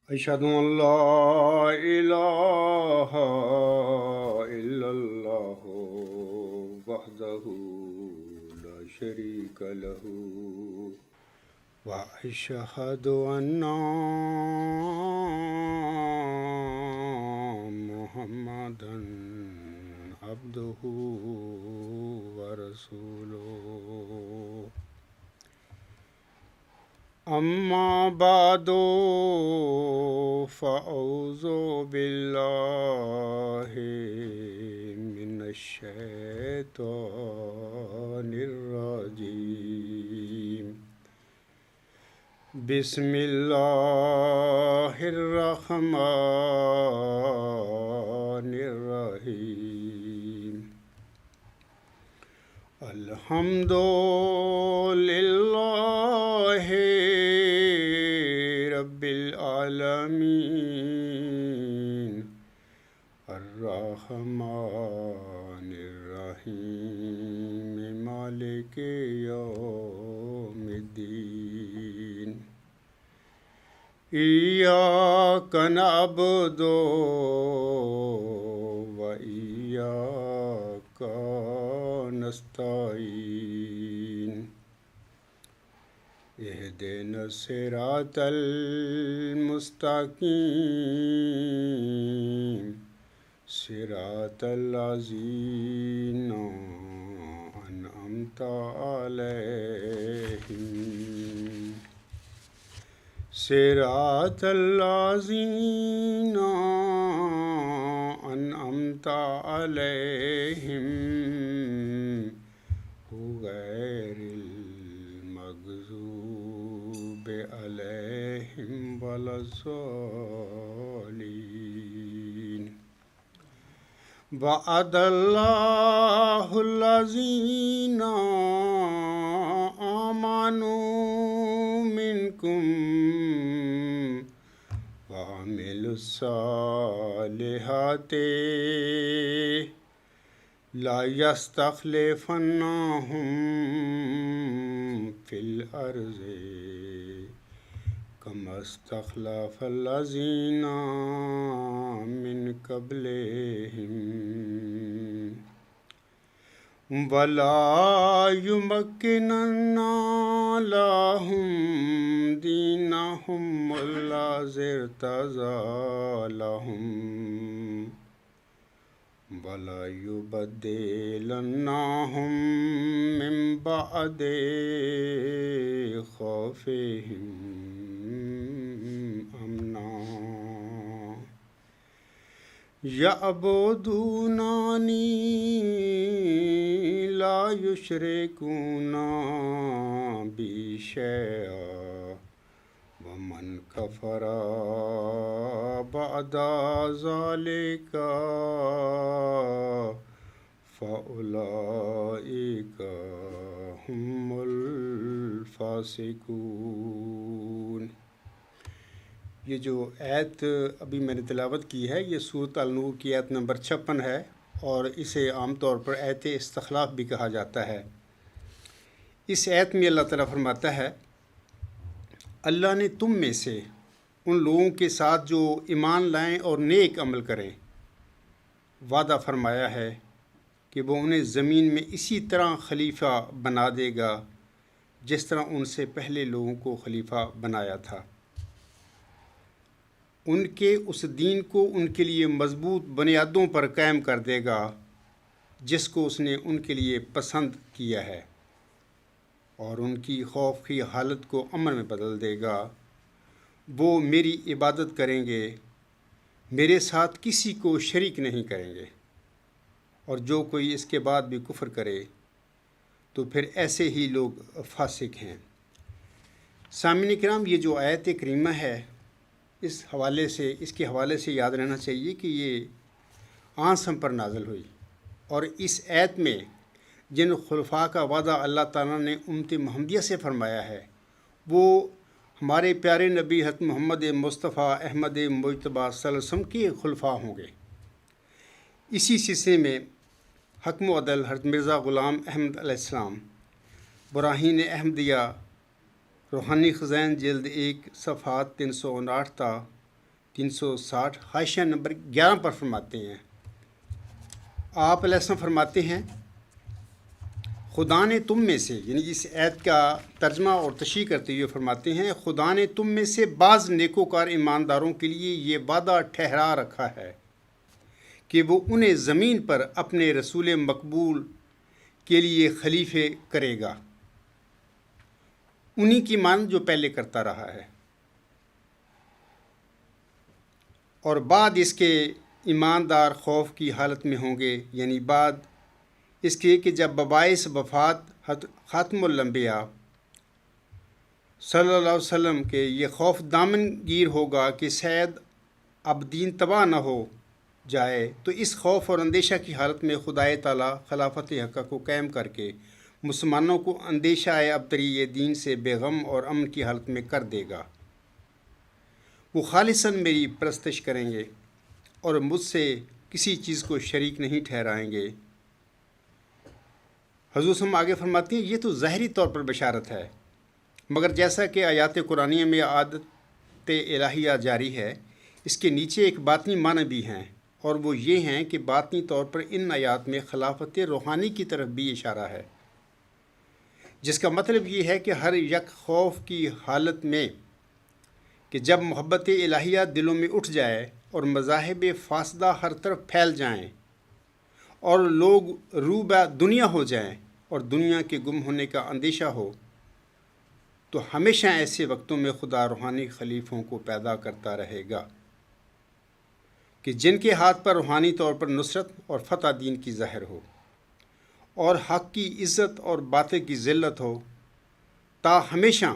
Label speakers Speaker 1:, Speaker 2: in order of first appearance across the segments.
Speaker 1: أشهد أن لا إله إلا الله وحده لا شريك له وأشهد أن محمدا عبده ورسوله أما بعد فأعوذ بالله من الشيطان الرجيم بسم الله الرحمن الرحيم الحمد لله رب العالمين الرحمن الرحيم مالك يوم الدين إياك نعبد وإياك نستعين اهدنا الصراط المستقيم صراط الذين أنعمت عليهم صراط الذين أنعمت عليهم غير المغضوب عليهم ولا الضالين وعد الله الذين آمنوا منكم وعملوا الصالحات لا يستخلفنهم في الأرض كما استخلف الذين من قبلهم ولا يمكنن لهم دينهم الذي ارتضى لهم ولا يبدلنهم من بعد خوفهم أمنا يعبدونني لا يشركون بي شيئا ومن كفر بعد ذلك فأولئك هم الفاسقون۔ یہ جو آیت ابھی میں نے تلاوت کی ہے یہ سورۃ النور کی آیت نمبر 56 ہے، اور اسے عام طور پر آیت استخلاف بھی کہا جاتا ہے۔ اس آیت میں اللہ تعالیٰ فرماتا ہے اللہ نے تم میں سے ان لوگوں کے ساتھ جو ایمان لائیں اور نیک عمل کریں وعدہ فرمایا ہے کہ وہ انہیں زمین میں اسی طرح خلیفہ بنا دے گا جس طرح ان سے پہلے لوگوں کو خلیفہ بنایا تھا۔ ان کے اس دین کو ان کے لیے مضبوط بنیادوں پر قائم کر دے گا جس کو اس نے ان کے لیے پسند کیا ہے، اور ان کی خوف کی حالت کو امن میں بدل دے گا۔ وہ میری عبادت کریں گے، میرے ساتھ کسی کو شریک نہیں کریں گے، اور جو کوئی اس کے بعد بھی کفر کرے تو پھر ایسے ہی لوگ فاسق ہیں۔ سامعین کرام، یہ جو آیت کریمہ ہے اس کے حوالے سے یاد رہنا چاہیے کہ یہ آنسم پر نازل ہوئی، اور اس آیت میں جن خلفاء کا وعدہ اللہ تعالیٰ نے امت محمدیہ سے فرمایا ہے وہ ہمارے پیارے نبی حضرت محمد مصطفیٰ احمد مجتبیٰ صلی اللہ علیہ وسلم کے خلفاء ہوں گے۔ اسی سلسلے میں حکم و عدل حضرت مرزا غلام احمد علیہ السلام براہین احمدیہ روحانی خزائن جلد 1 صفحات 359 تا 360 حاشیہ نمبر 11 پر فرماتے ہیں، آپ علیہ السلام فرماتے ہیں خدا نے تم میں سے، یعنی اس آیت کا ترجمہ اور تشریح کرتے ہوئے فرماتے ہیں، خدا نے تم میں سے بعض نیکوکار ایمانداروں کے لیے یہ وعدہ ٹھہرا رکھا ہے کہ وہ انہیں زمین پر اپنے رسول مقبول کے لیے خلیفے کرے گا، انہی کی مانند جو پہلے کرتا رہا ہے، اور بعد اس کے ایماندار خوف کی حالت میں ہوں گے، یعنی بعد اس کے کہ جب بباعث وفات خاتم الانبیاء صلی اللہ علیہ وسلم کے یہ خوف دامن گیر ہوگا کہ شاید اب دین تباہ نہ ہو جائے، تو اس خوف اور اندیشہ کی حالت میں خدائے تعالیٰ خلافت حقہ کو قائم کر کے مسلمانوں کو اندیشہ ابتری دین سے بے غم اور امن کی حالت میں کر دے گا۔ وہ خالصاً میری پرستش کریں گے اور مجھ سے کسی چیز کو شریک نہیں ٹھہرائیں گے۔ حضور صلی اللہ علیہ وسلم آگے فرماتے ہیں، یہ تو ظاہری طور پر بشارت ہے، مگر جیسا کہ آیات قرآنیہ میں عادت الہیہ جاری ہے، اس کے نیچے ایک باطنی معنی بھی ہیں، اور وہ یہ ہیں کہ باطنی طور پر ان آیات میں خلافت روحانی کی طرف بھی اشارہ ہے، جس کا مطلب یہ ہے کہ ہر یک خوف کی حالت میں کہ جب محبت الہیہ دلوں میں اٹھ جائے اور مذاہب فاسدہ ہر طرف پھیل جائیں اور لوگ روبہ دنیا ہو جائیں اور دنیا کے گم ہونے کا اندیشہ ہو، تو ہمیشہ ایسے وقتوں میں خدا روحانی خلیفوں کو پیدا کرتا رہے گا کہ جن کے ہاتھ پر روحانی طور پر نصرت اور فتح دین کی ظاہر ہو، اور حق کی عزت اور باطل کی ذلت ہو، تا ہمیشہ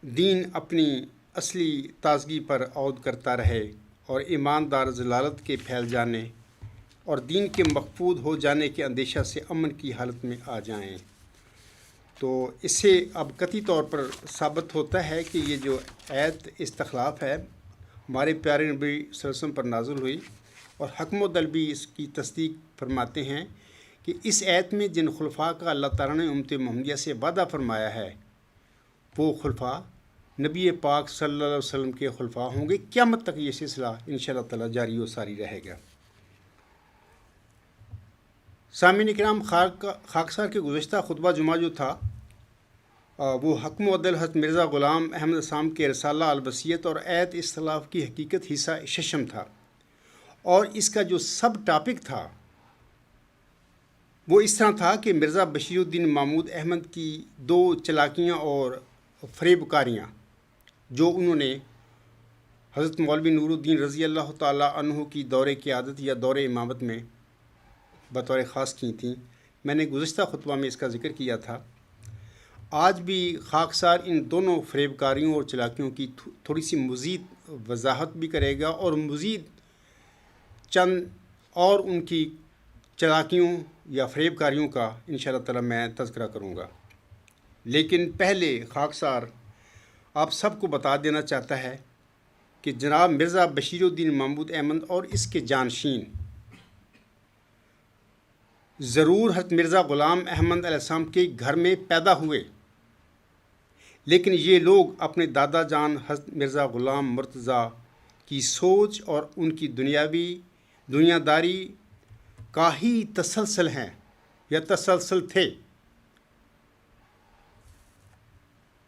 Speaker 1: دین اپنی اصلی تازگی پر عود کرتا رہے اور ایماندار ضلالت کے پھیل جانے اور دین کے مفقود ہو جانے کے اندیشہ سے امن کی حالت میں آ جائیں۔ تو اس سے اب قطعی طور پر ثابت ہوتا ہے کہ یہ جو آیت استخلاف ہے ہمارے پیارے نبی صلی اللہ علیہ وسلم پر نازل ہوئی، اور حکم و دل بھی اس کی تصدیق فرماتے ہیں کہ اس آیت میں جن خلفاء کا اللہ تعالیٰ نے امت محمدیہ سے وعدہ فرمایا ہے، وہ خلفاء نبی پاک صلی اللہ علیہ وسلم کے خلفاء ہوں گے۔ قیامت تک یہ سلسلہ انشاءاللہ تعالیٰ جاری و ساری رہے گا۔ سامعین کرام، خاکسار کے گزشتہ خطبہ جمعہ جو تھا وہ حکم و عدل حضرت مرزا غلام احمد اسام کے رسالہ الوصیت اور آیت اختلاف کی حقیقت حصہ ششم تھا، اور اس کا جو سب ٹاپک تھا وہ اس طرح تھا کہ مرزا بشیر الدین محمود احمد کی دو چلاکیاں اور فریب کاریاں جو انہوں نے حضرت مولوی نور الدین رضی اللہ تعالیٰ عنہ کی دور قیادت یا دور امامت میں بطور خاص کی تھیں، میں نے گزشتہ خطبہ میں اس کا ذکر کیا تھا۔ آج بھی خاکسار ان دونوں فریب کاریوں اور چلاکیوں کی تھوڑی سی مزید وضاحت بھی کرے گا، اور مزید چند اور ان کی چلاکیوں یا فریب کاریوں کا انشاءاللہ تعالی میں تذکرہ کروں گا۔ لیکن پہلے خاکسار آپ سب کو بتا دینا چاہتا ہے کہ جناب مرزا بشیر الدین محمود احمد اور اس کے جانشین ضرور حضرت مرزا غلام احمد علیہ السلام کے گھر میں پیدا ہوئے، لیکن یہ لوگ اپنے دادا جان حضرت مرزا غلام مرتضیٰ کی سوچ اور ان کی دنیا داری کا ہی تسلسل ہیں یا تسلسل تھے۔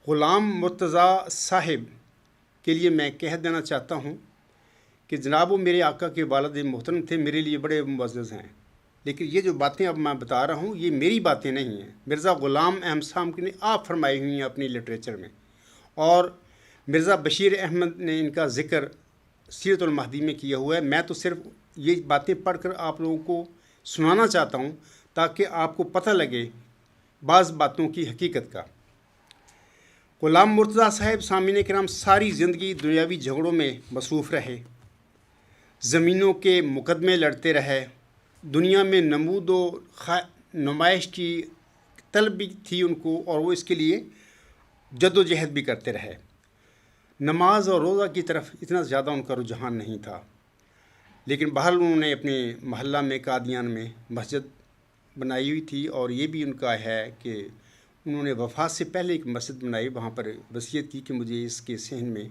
Speaker 1: غلام مرتضیٰ صاحب کے لیے میں کہہ دینا چاہتا ہوں کہ جناب وہ میرے آقا کے والد محترم تھے، میرے لیے بڑے معزز ہیں، لیکن یہ جو باتیں اب میں بتا رہا ہوں یہ میری باتیں نہیں ہیں، مرزا غلام احمد صاحب نے آپ فرمائی ہوئی ہیں اپنی لٹریچر میں، اور مرزا بشیر احمد نے ان کا ذکر سیرت المہدی میں کیا ہوا ہے۔ میں تو صرف یہ باتیں پڑھ کر آپ لوگوں کو سنانا چاہتا ہوں تاکہ آپ کو پتہ لگے بعض باتوں کی حقیقت کا۔ غلام مرتضیٰ صاحب سامعین کرام ساری زندگی دنیاوی جھگڑوں میں مصروف رہے، زمینوں کے مقدمے لڑتے رہے، دنیا میں نمود و نمائش کی طلب بھی تھی ان کو، اور وہ اس کے لیے جد و جہد بھی کرتے رہے۔ نماز اور روزہ کی طرف اتنا زیادہ ان کا رجحان نہیں تھا، لیکن بہرحال انہوں نے اپنے محلہ میں قادیان میں مسجد بنائی ہوئی تھی، اور یہ بھی ان کا ہے کہ انہوں نے وفات سے پہلے ایک مسجد بنائی، وہاں پر وصیت کی کہ مجھے اس کے صحن میں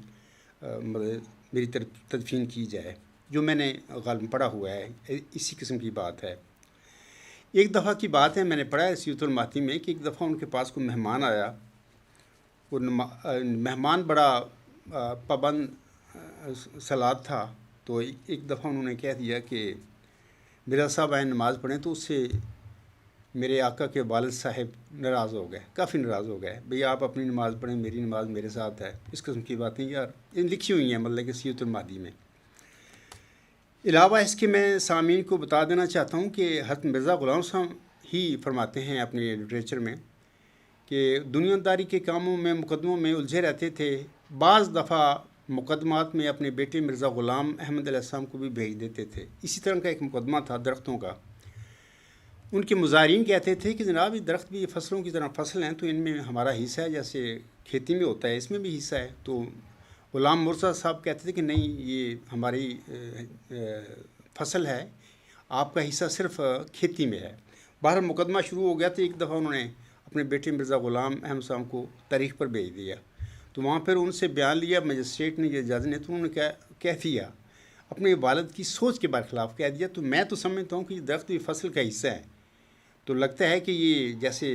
Speaker 1: میری طرف تدفین کی جائے، جو میں نے غالباً پڑھا ہوا ہے، اسی قسم کی بات ہے۔ ایک دفعہ کی بات ہے، میں نے پڑھا ہے سیرۃ المہدی میں کہ ایک دفعہ ان کے پاس کوئی مہمان آیا۔ وہ مہمان بڑا پابند صلات تھا، تو ایک دفعہ انہوں نے کہہ دیا کہ مرزا صاحب آئیں نماز پڑھیں، تو اس سے میرے آقا کے والد صاحب ناراض ہو گئے، کافی ناراض ہو گئے، بھئی آپ اپنی نماز پڑھیں، میری نماز میرے ساتھ ہے۔ اس قسم کی باتیں یار یہ لکھی ہوئی ہیں مطلب کہ سیرۃ المہدی میں۔ علاوہ اس کے میں سامعین کو بتا دینا چاہتا ہوں کہ حضرت مرزا غلام صاحب ہی فرماتے ہیں اپنے لٹریچر میں کہ دنیا داری کے کاموں میں مقدموں میں الجھے رہتے تھے، بعض دفعہ مقدمات میں اپنے بیٹے مرزا غلام احمد علیہ السلام کو بھی بھیج دیتے تھے۔ اسی طرح کا ایک مقدمہ تھا درختوں کا۔ ان کے مظاہرین کہتے تھے کہ جناب یہ درخت بھی فصلوں کی طرح فصل ہیں، تو ان میں ہمارا حصہ ہے، جیسے کھیتی میں ہوتا ہے اس میں بھی حصہ ہے۔ تو غلام مرزا صاحب کہتے تھے کہ نہیں، یہ ہماری فصل ہے، آپ کا حصہ صرف کھیتی میں ہے۔ باہر مقدمہ شروع ہو گیا تو ایک دفعہ انہوں نے اپنے بیٹے مرزا غلام احمد صاحب کو تاریخ پر بھیج دیا، تو وہاں پھر ان سے بیان لیا مجسٹریٹ نے یا جج نے، تو انہوں نے کہہ دیا، اپنے والد کی سوچ کے برخلاف کہہ دیا، تو میں تو سمجھتا ہوں کہ یہ درخت بھی فصل کا حصہ ہے، تو لگتا ہے کہ یہ جیسے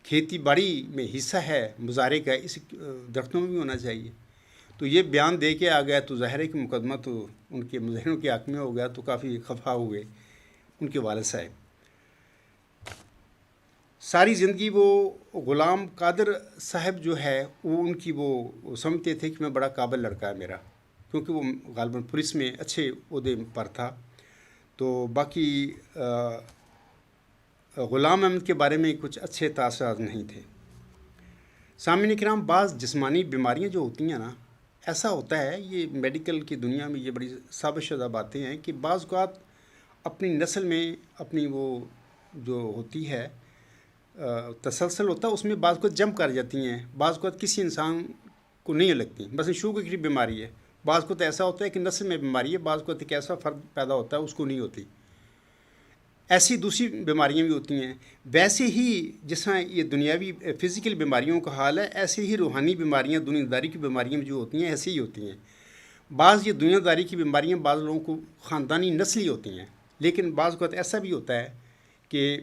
Speaker 1: کھیتی باڑی میں حصہ ہے مظاہرے کا، اس درختوں میں بھی ہونا چاہیے۔ تو یہ بیان دے کے آ گیا، تو ظاہر ہے کہ مقدمہ تو ان کے مظاہروں کے حق میں ہو گیا، تو کافی خفا ہوئے ان کے والد صاحب۔ ساری زندگی وہ غلام قادر صاحب جو ہے وہ ان کی وہ سمجھتے تھے کہ میں بڑا قابل لڑکا ہے میرا، کیونکہ وہ غالباً پولیس میں اچھے عہدے پر تھا۔ تو باقی غلام احمد کے بارے میں کچھ اچھے تاثرات نہیں تھے۔ سامعین کرام، بعض جسمانی بیماریاں جو ہوتی ہیں نا، ایسا ہوتا ہے، یہ میڈیکل کی دنیا میں یہ بڑی ثابت شدہ باتیں ہیں کہ بعض اوقات اپنی نسل میں اپنی وہ جو ہوتی ہے تسلسل ہوتا ہے، اس میں بعض اوقات جم کر جاتی ہیں، بعض اوقات کسی انسان کو نہیں لگتی۔ مثلا شوگر کی بیماری ہے، بعض اوقات ایسا ہوتا ہے کہ نسل میں بیماری ہے، بعض اوقات ایک ایسا فرد پیدا ہوتا ہے اس کو نہیں ہوتی۔ ایسی دوسری بیماریاں بھی ہوتی ہیں۔ ویسے ہی جس طرح یہ دنیاوی فزیکل بیماریوں کا حال ہے، ایسے ہی روحانی بیماریاں، دنیا داری کی بیماریاں جو ہوتی ہیں ایسے ہی ہوتی ہیں۔ بعض یہ دنیا داری کی بیماریاں بعض لوگوں کو خاندانی نسلی ہوتی ہیں، لیکن بعض اوقات ایسا بھی ہوتا ہے کہ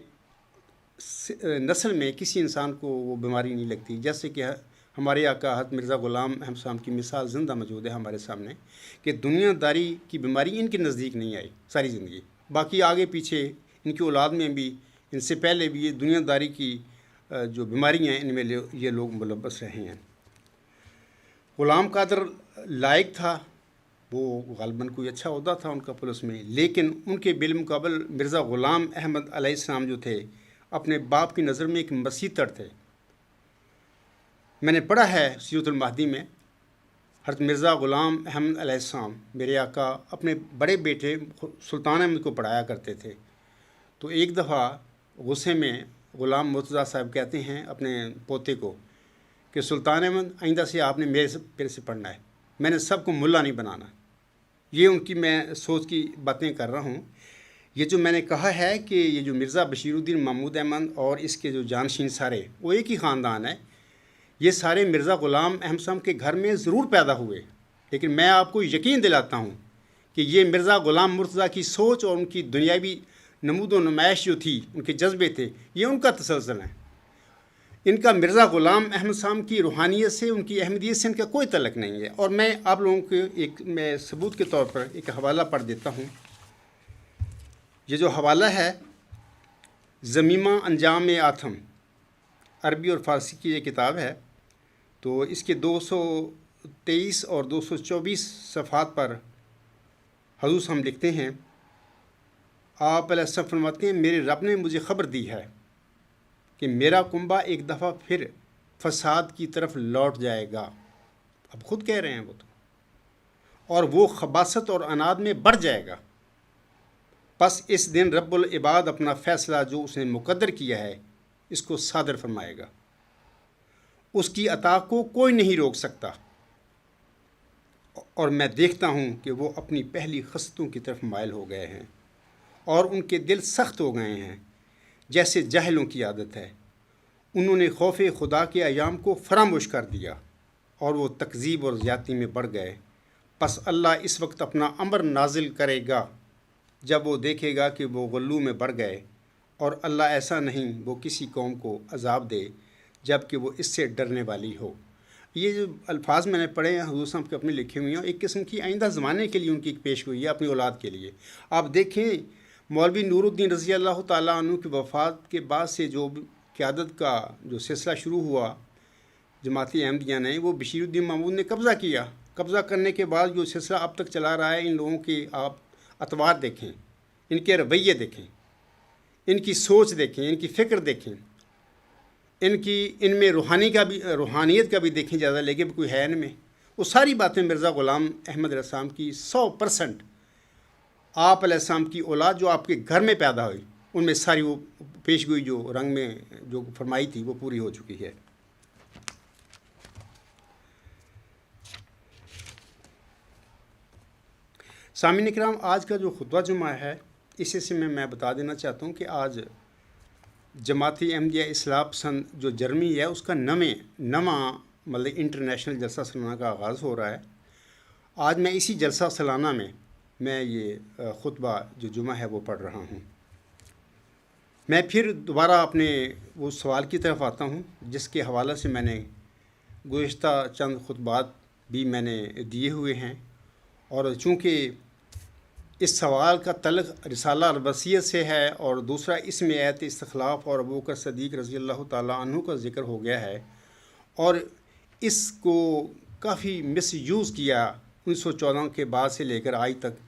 Speaker 1: نسل میں کسی انسان کو وہ بیماری نہیں لگتی، جیسے کہ ہمارے آقا حضرت مرزا غلام احمد صاحب کی مثال زندہ موجود ہے ہمارے سامنے کہ دنیا داری کی بیماری ان کے نزدیک نہیں آئی ساری زندگی، باقی آگے پیچھے ان کی اولاد میں بھی، ان سے پہلے بھی یہ دنیا داری کی جو بیماریاں ہیں ان میں یہ لوگ ملبس رہے ہیں۔ غلام قادر لائق تھا، وہ غالباً کوئی اچھا عہدہ تھا ان کا پولیس میں، لیکن ان کے بالمقابل مرزا غلام احمد علیہ السلام جو تھے اپنے باپ کی نظر میں ایک مسیطر تھے۔ میں نے پڑھا ہے سیرۃ المہدی میں حضرت مرزا غلام احمد علیہ السلام میرے آقا اپنے بڑے بیٹے سلطان احمد کو پڑھایا کرتے تھے، تو ایک دفعہ غصے میں غلام مرتضیٰ صاحب کہتے ہیں اپنے پوتے کو کہ سلطان احمد آئندہ سے آپ نے میرے سے پڑھنا ہے، میں نے سب کو ملا نہیں بنانا۔ یہ ان کی میں سوچ کی باتیں کر رہا ہوں۔ یہ جو میں نے کہا ہے کہ یہ جو مرزا بشیر الدین محمود احمد اور اس کے جو جانشین سارے وہ ایک ہی خاندان ہے، یہ سارے مرزا غلام احمد صاحب کے گھر میں ضرور پیدا ہوئے، لیکن میں آپ کو یقین دلاتا ہوں کہ یہ مرزا غلام مرتضیٰ کی سوچ اور ان کی دنیاوی نمود و نمائش جو تھی، ان کے جذبے تھے، یہ ان کا تسلسل ہے۔ ان کا مرزا غلام احمد صاحب کی روحانیت سے، ان کی احمدیت سے ان کا کوئی تعلق نہیں ہے۔ اور میں آپ لوگوں کو میں ثبوت کے طور پر ایک حوالہ پڑھ دیتا ہوں۔ یہ جو حوالہ ہے ضمیمہ انجام آتم، عربی اور فارسی کی یہ کتاب ہے، تو اس کے 223 اور 224 صفحات پر حضور ہم لکھتے ہیں، آپ علیہ السلام فرماتے ہیں، میرے رب نے مجھے خبر دی ہے کہ میرا کنبہ ایک دفعہ پھر فساد کی طرف لوٹ جائے گا۔ اب خود کہہ رہے ہیں وہ تو، اور وہ خباثت اور اناد میں بڑھ جائے گا۔ پس اس دن رب العباد اپنا فیصلہ جو اس نے مقدر کیا ہے اس کو صادر فرمائے گا، اس کی عطا کو کوئی نہیں روک سکتا، اور میں دیکھتا ہوں کہ وہ اپنی پہلی خصلتوں کی طرف مائل ہو گئے ہیں اور ان کے دل سخت ہو گئے ہیں جیسے جاہلوں کی عادت ہے۔ انہوں نے خوف خدا کے ایام کو فراموش کر دیا اور وہ تکذیب اور زیادتی میں بڑھ گئے، پس اللہ اس وقت اپنا امر نازل کرے گا جب وہ دیکھے گا کہ وہ غلو میں بڑھ گئے، اور اللہ ایسا نہیں وہ کسی قوم کو عذاب دے جب کہ وہ اس سے ڈرنے والی ہو۔ یہ جو الفاظ میں نے پڑھے ہیں حضور صاحب کے اپنے لکھے ہوئے ہیں، ایک قسم کی آئندہ زمانے کے لیے ان کی ایک پیش گوئی ہے اپنی اولاد کے لیے۔ آپ دیکھیں مولوی نور الدین رضی اللہ تعالیٰ عنہ کی وفات کے بعد سے جو قیادت کا جو سلسلہ شروع ہوا جماعت احمدیہ نے، وہ بشیر الدین محمود نے قبضہ کیا۔ قبضہ کرنے کے بعد جو سلسلہ اب تک چلا رہا ہے، ان لوگوں کے آپ اطوار دیکھیں، ان کے رویے دیکھیں، ان کی سوچ دیکھیں، ان کی فکر دیکھیں، ان میں روحانیت کا بھی دیکھیں جائزہ لے کے کوئی ہے ان میں۔ وہ ساری باتیں مرزا غلام احمد علیہ السلام کی 100% آپ علیہ السلام کی اولاد جو آپ کے گھر میں پیدا ہوئی، ان میں ساری وہ پیش گوئی جو رنگ میں جو فرمائی تھی وہ پوری ہو چکی ہے۔ سامعین کرام، آج کا جو خطبہ جمعہ ہے، اس سے میں بتا دینا چاہتا ہوں کہ آج جماعت احمدیہ اصلاح پسند جو جرمنی ہے اس کا نواں مطلب انٹرنیشنل جلسہ سالانہ کا آغاز ہو رہا ہے۔ آج میں اسی جلسہ سالانہ میں یہ خطبہ جو جمعہ ہے وہ پڑھ رہا ہوں۔ میں پھر دوبارہ اپنے وہ سوال کی طرف آتا ہوں جس کے حوالے سے میں نے گزشتہ چند خطبات بھی میں نے دیے ہوئے ہیں، اور چونکہ اس سوال کا تعلق رسالہ الوصیت سے ہے، اور دوسرا اس میں ایت استخلاف اور ابوبکر صدیق رضی اللہ تعالیٰ عنہ کا ذکر ہو گیا ہے، اور اس کو کافی مس یوز کیا 1914 کے بعد سے لے کر آج تک،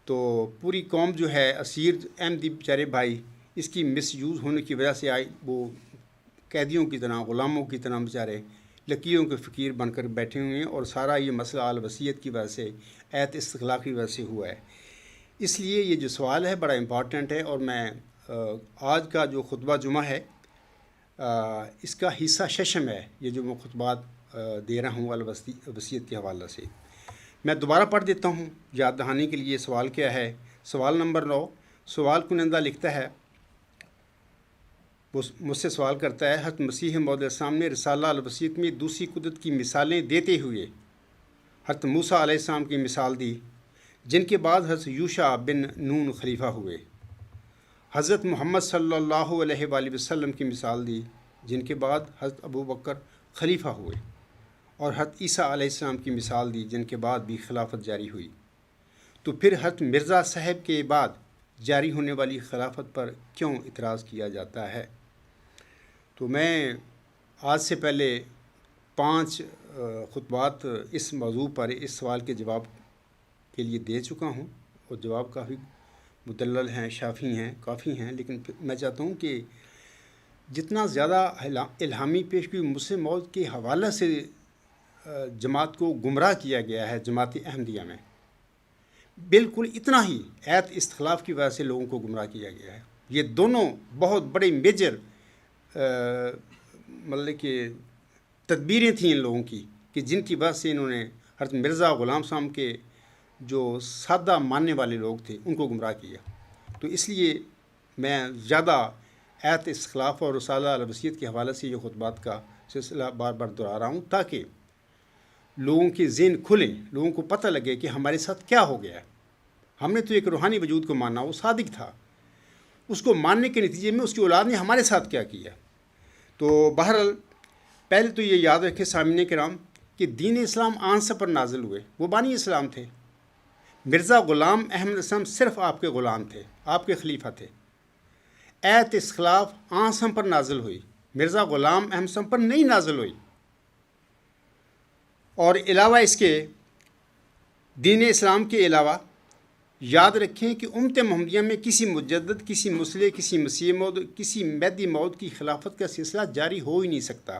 Speaker 1: تو پوری قوم جو ہے اسیر احمدی بیچارے بھائی اس کی مس یوز ہونے کی وجہ سے آئی وہ قیدیوں کی طرح، غلاموں کی طرح بیچارے لکیروں کے فقیر بن کر بیٹھے ہوئے ہیں، اور سارا یہ مسئلہ الوصیت کی وجہ سے، ایت استخلاف کی وجہ سے ہوا ہے۔ اس لیے یہ جو سوال ہے بڑا امپورٹنٹ ہے، اور میں آج کا جو خطبہ جمعہ ہے اس کا حصہ ششم ہے، یہ جو میں خطبات دے رہا ہوں الوصیت کے حوالے سے۔ میں دوبارہ پڑھ دیتا ہوں یاد دہانی کے لیے سوال کیا ہے۔ سوال نمبر 9، سوال کنندہ لکھتا ہے، وہ مجھ سے سوال کرتا ہے، حضرت مسیح موعود علیہ السلام نے رسالہ الوصیت میں دوسری قدرت کی مثالیں دیتے ہوئے حضرت موسیٰ علیہ السلام کی مثال دی، جن کے بعد حضرت یوشع بن نون خلیفہ ہوئے۔ حضرت محمد صلی اللہ علیہ وآلہ وسلم کی مثال دی، جن کے بعد حضرت ابوبکر خلیفہ ہوئے، اور حضرت عیسیٰ علیہ السلام کی مثال دی، جن کے بعد بھی خلافت جاری ہوئی۔ تو پھر حضرت مرزا صاحب کے بعد جاری ہونے والی خلافت پر کیوں اعتراض کیا جاتا ہے؟ تو میں آج سے پہلے 5 خطبات اس موضوع پر اس سوال کے جواب کے لیے دے چکا ہوں، اور جواب کافی مدلل ہیں، شافی ہیں، کافی ہیں، لیکن میں چاہتا ہوں کہ جتنا زیادہ الہامی پیش کی مسلم موعود کے حوالے سے جماعت کو گمراہ کیا گیا ہے جماعت احمدیہ میں، بالکل اتنا ہی ایت استخلاف کی وجہ سے لوگوں کو گمراہ کیا گیا ہے۔ یہ دونوں بہت بڑے میجر مطلب کہ تدبیریں تھیں ان لوگوں کی، کہ جن کی وجہ سے انہوں نے حضرت مرزا غلام صاحب کے جو سادہ ماننے والے لوگ تھے ان کو گمراہ کیا۔ تو اس لیے میں زیادہ ایت استخلاف اور رسالہ الوصیت کے حوالے سے یہ خطبات کا سلسلہ بار بار دہرا رہا ہوں، تاکہ لوگوں کے ذہن کھلیں، لوگوں کو پتہ لگے کہ ہمارے ساتھ کیا ہو گیا ہے۔ ہم نے تو ایک روحانی وجود کو مانا، وہ صادق تھا، اس کو ماننے کے نتیجے میں اس کی اولاد نے ہمارے ساتھ کیا کیا۔ تو بہرحال پہلے تو یہ یاد رکھے سامعین کرام کہ دین اسلام آن سے پر نازل ہوئے، وہ بانی اسلام تھے۔ مرزا غلام احمد اسلام صرف آپ کے غلام تھے، آپ کے خلیفہ تھے۔ ایت استخلاف آن سم پر نازل ہوئی، مرزا غلام احمد اسلام پر نہیں نازل ہوئی۔ اور علاوہ اس کے دین اسلام کے علاوہ یاد رکھیں کہ امت محمدیہ میں کسی مجدد، کسی مصلح، کسی مسیح موعود، کسی مہدی موعود کی خلافت کا سلسلہ جاری ہو ہی نہیں سکتا۔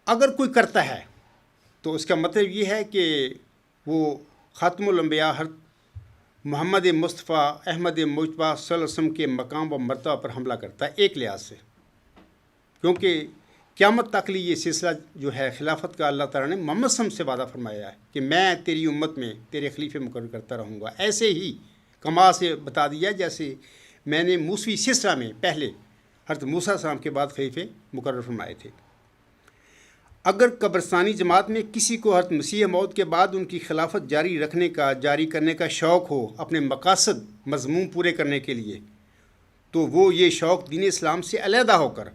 Speaker 1: اگر کوئی کرتا ہے تو اس کا مطلب یہ ہے کہ وہ خاتم الانبیاء حضرت محمد مصطفیٰ احمد مجتبیٰ صلی اللہ علیہ وسلم کے مقام و مرتبہ پر حملہ کرتا ہے، ایک لحاظ سے، کیونکہ قیامت تک لیے یہ سلسلہ جو ہے خلافت کا اللہ تعالیٰ نے محمد صلی اللہ علیہ وسلم سے وعدہ فرمایا ہے کہ میں تیری امت میں تیرے خلیفے مقرر کرتا رہوں گا۔ ایسے ہی کما سے بتا دیا جیسے میں نے موسوی سلسلہ میں پہلے حضرت موسیٰ السلام کے بعد خلیفے مقرر فرمائے تھے۔ اگر قبرستانی جماعت میں کسی کو حضرت مسیح موعود کے بعد ان کی خلافت جاری کرنے کا شوق ہو اپنے مقاصد مضمون پورے کرنے کے لیے، تو وہ یہ شوق دین اسلام سے علیحدہ ہو کر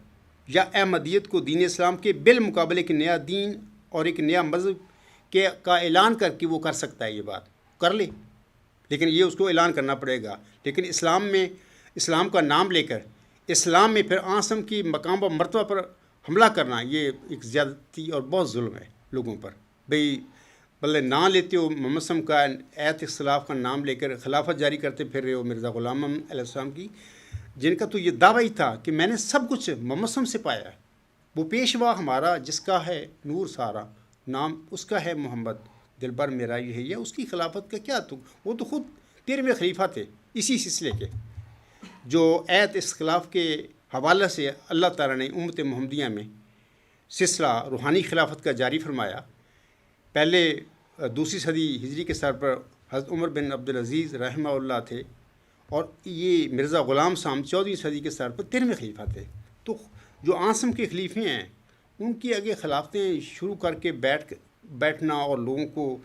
Speaker 1: یا احمدیت کو دین اسلام کے بالمقابل ایک نیا دین اور ایک نیا مذہب کا اعلان کر کے وہ کر سکتا ہے، یہ بات کر لے، لیکن یہ اس کو اعلان کرنا پڑے گا۔ لیکن اسلام کا نام لے کر اسلام میں پھر آنسم کی مقام و مرتبہ پر حملہ کرنا، یہ ایک زیادتی اور بہت ظلم ہے لوگوں پر۔ بھئی بلے نام لیتے ہو محمد صلی اللہ علیہ وسلم کا، ایت اختلاف کا نام لے کر خلافت جاری کرتے پھر رہے ہو مرزا غلام محمد علیہ السلام کی، جن کا تو یہ دعویٰ ہی تھا کہ میں نے سب کچھ محمد صلی اللہ علیہ وسلم سے پایا ہے۔ وہ پیشوا ہمارا جس کا ہے نور سارا، نام اس کا ہے محمد، دل بر میرا یہ ہے، یا اس کی خلافت کا کیا؟ تو وہ تو خود 13ویں خلیفہ تھے اسی سلسلے کے، جو ایت اختلاف کے حوالے سے اللہ تعالیٰ نے امت محمدیہ میں سلسلہ روحانی خلافت کا جاری فرمایا۔ پہلے 2 صدی ہجری کے سر پر حضرت عمر بن عبدالعزیز رحمہ اللہ تھے، اور یہ مرزا غلام صاحب 14ویں صدی کے سر پر 13ویں خلیفہ تھے۔ تو جو آنسم کے خلیفے ہیں ان کی آگے خلافتیں شروع کر کے بیٹھنا اور لوگوں کو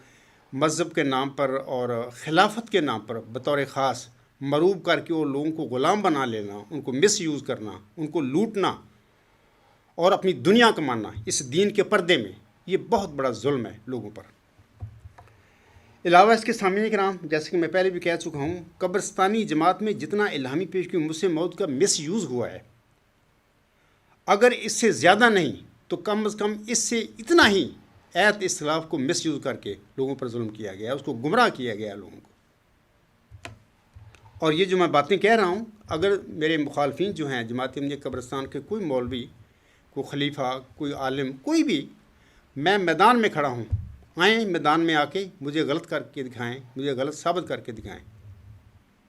Speaker 1: مذہب کے نام پر اور خلافت کے نام پر بطور خاص مروب کر کے اور لوگوں کو غلام بنا لینا، ان کو مس یوز کرنا، ان کو لوٹنا اور اپنی دنیا کمانا اس دین کے پردے میں، یہ بہت بڑا ظلم ہے لوگوں پر۔ علاوہ اس کے سامعین کرام، جیسے کہ میں پہلے بھی کہہ چکا ہوں، قبرستانی جماعت میں جتنا الہامی پیش کی مسیح موعود کا مس یوز ہوا ہے، اگر اس سے زیادہ نہیں تو کم از کم اس سے اتنا ہی ایت اختلاف کو مس یوز کر کے لوگوں پر ظلم کیا گیا، اس کو گمراہ کیا گیا لوگوں کو۔ اور یہ جو میں باتیں کہہ رہا ہوں، اگر میرے مخالفین جو ہیں جماعت احمدیہ قبرستان کے کوئی مولوی، کوئی خلیفہ، کوئی عالم، کوئی بھی، میں میدان میں کھڑا ہوں، آئیں میدان میں آ کے مجھے غلط کر کے دکھائیں، مجھے غلط ثابت کر کے دکھائیں۔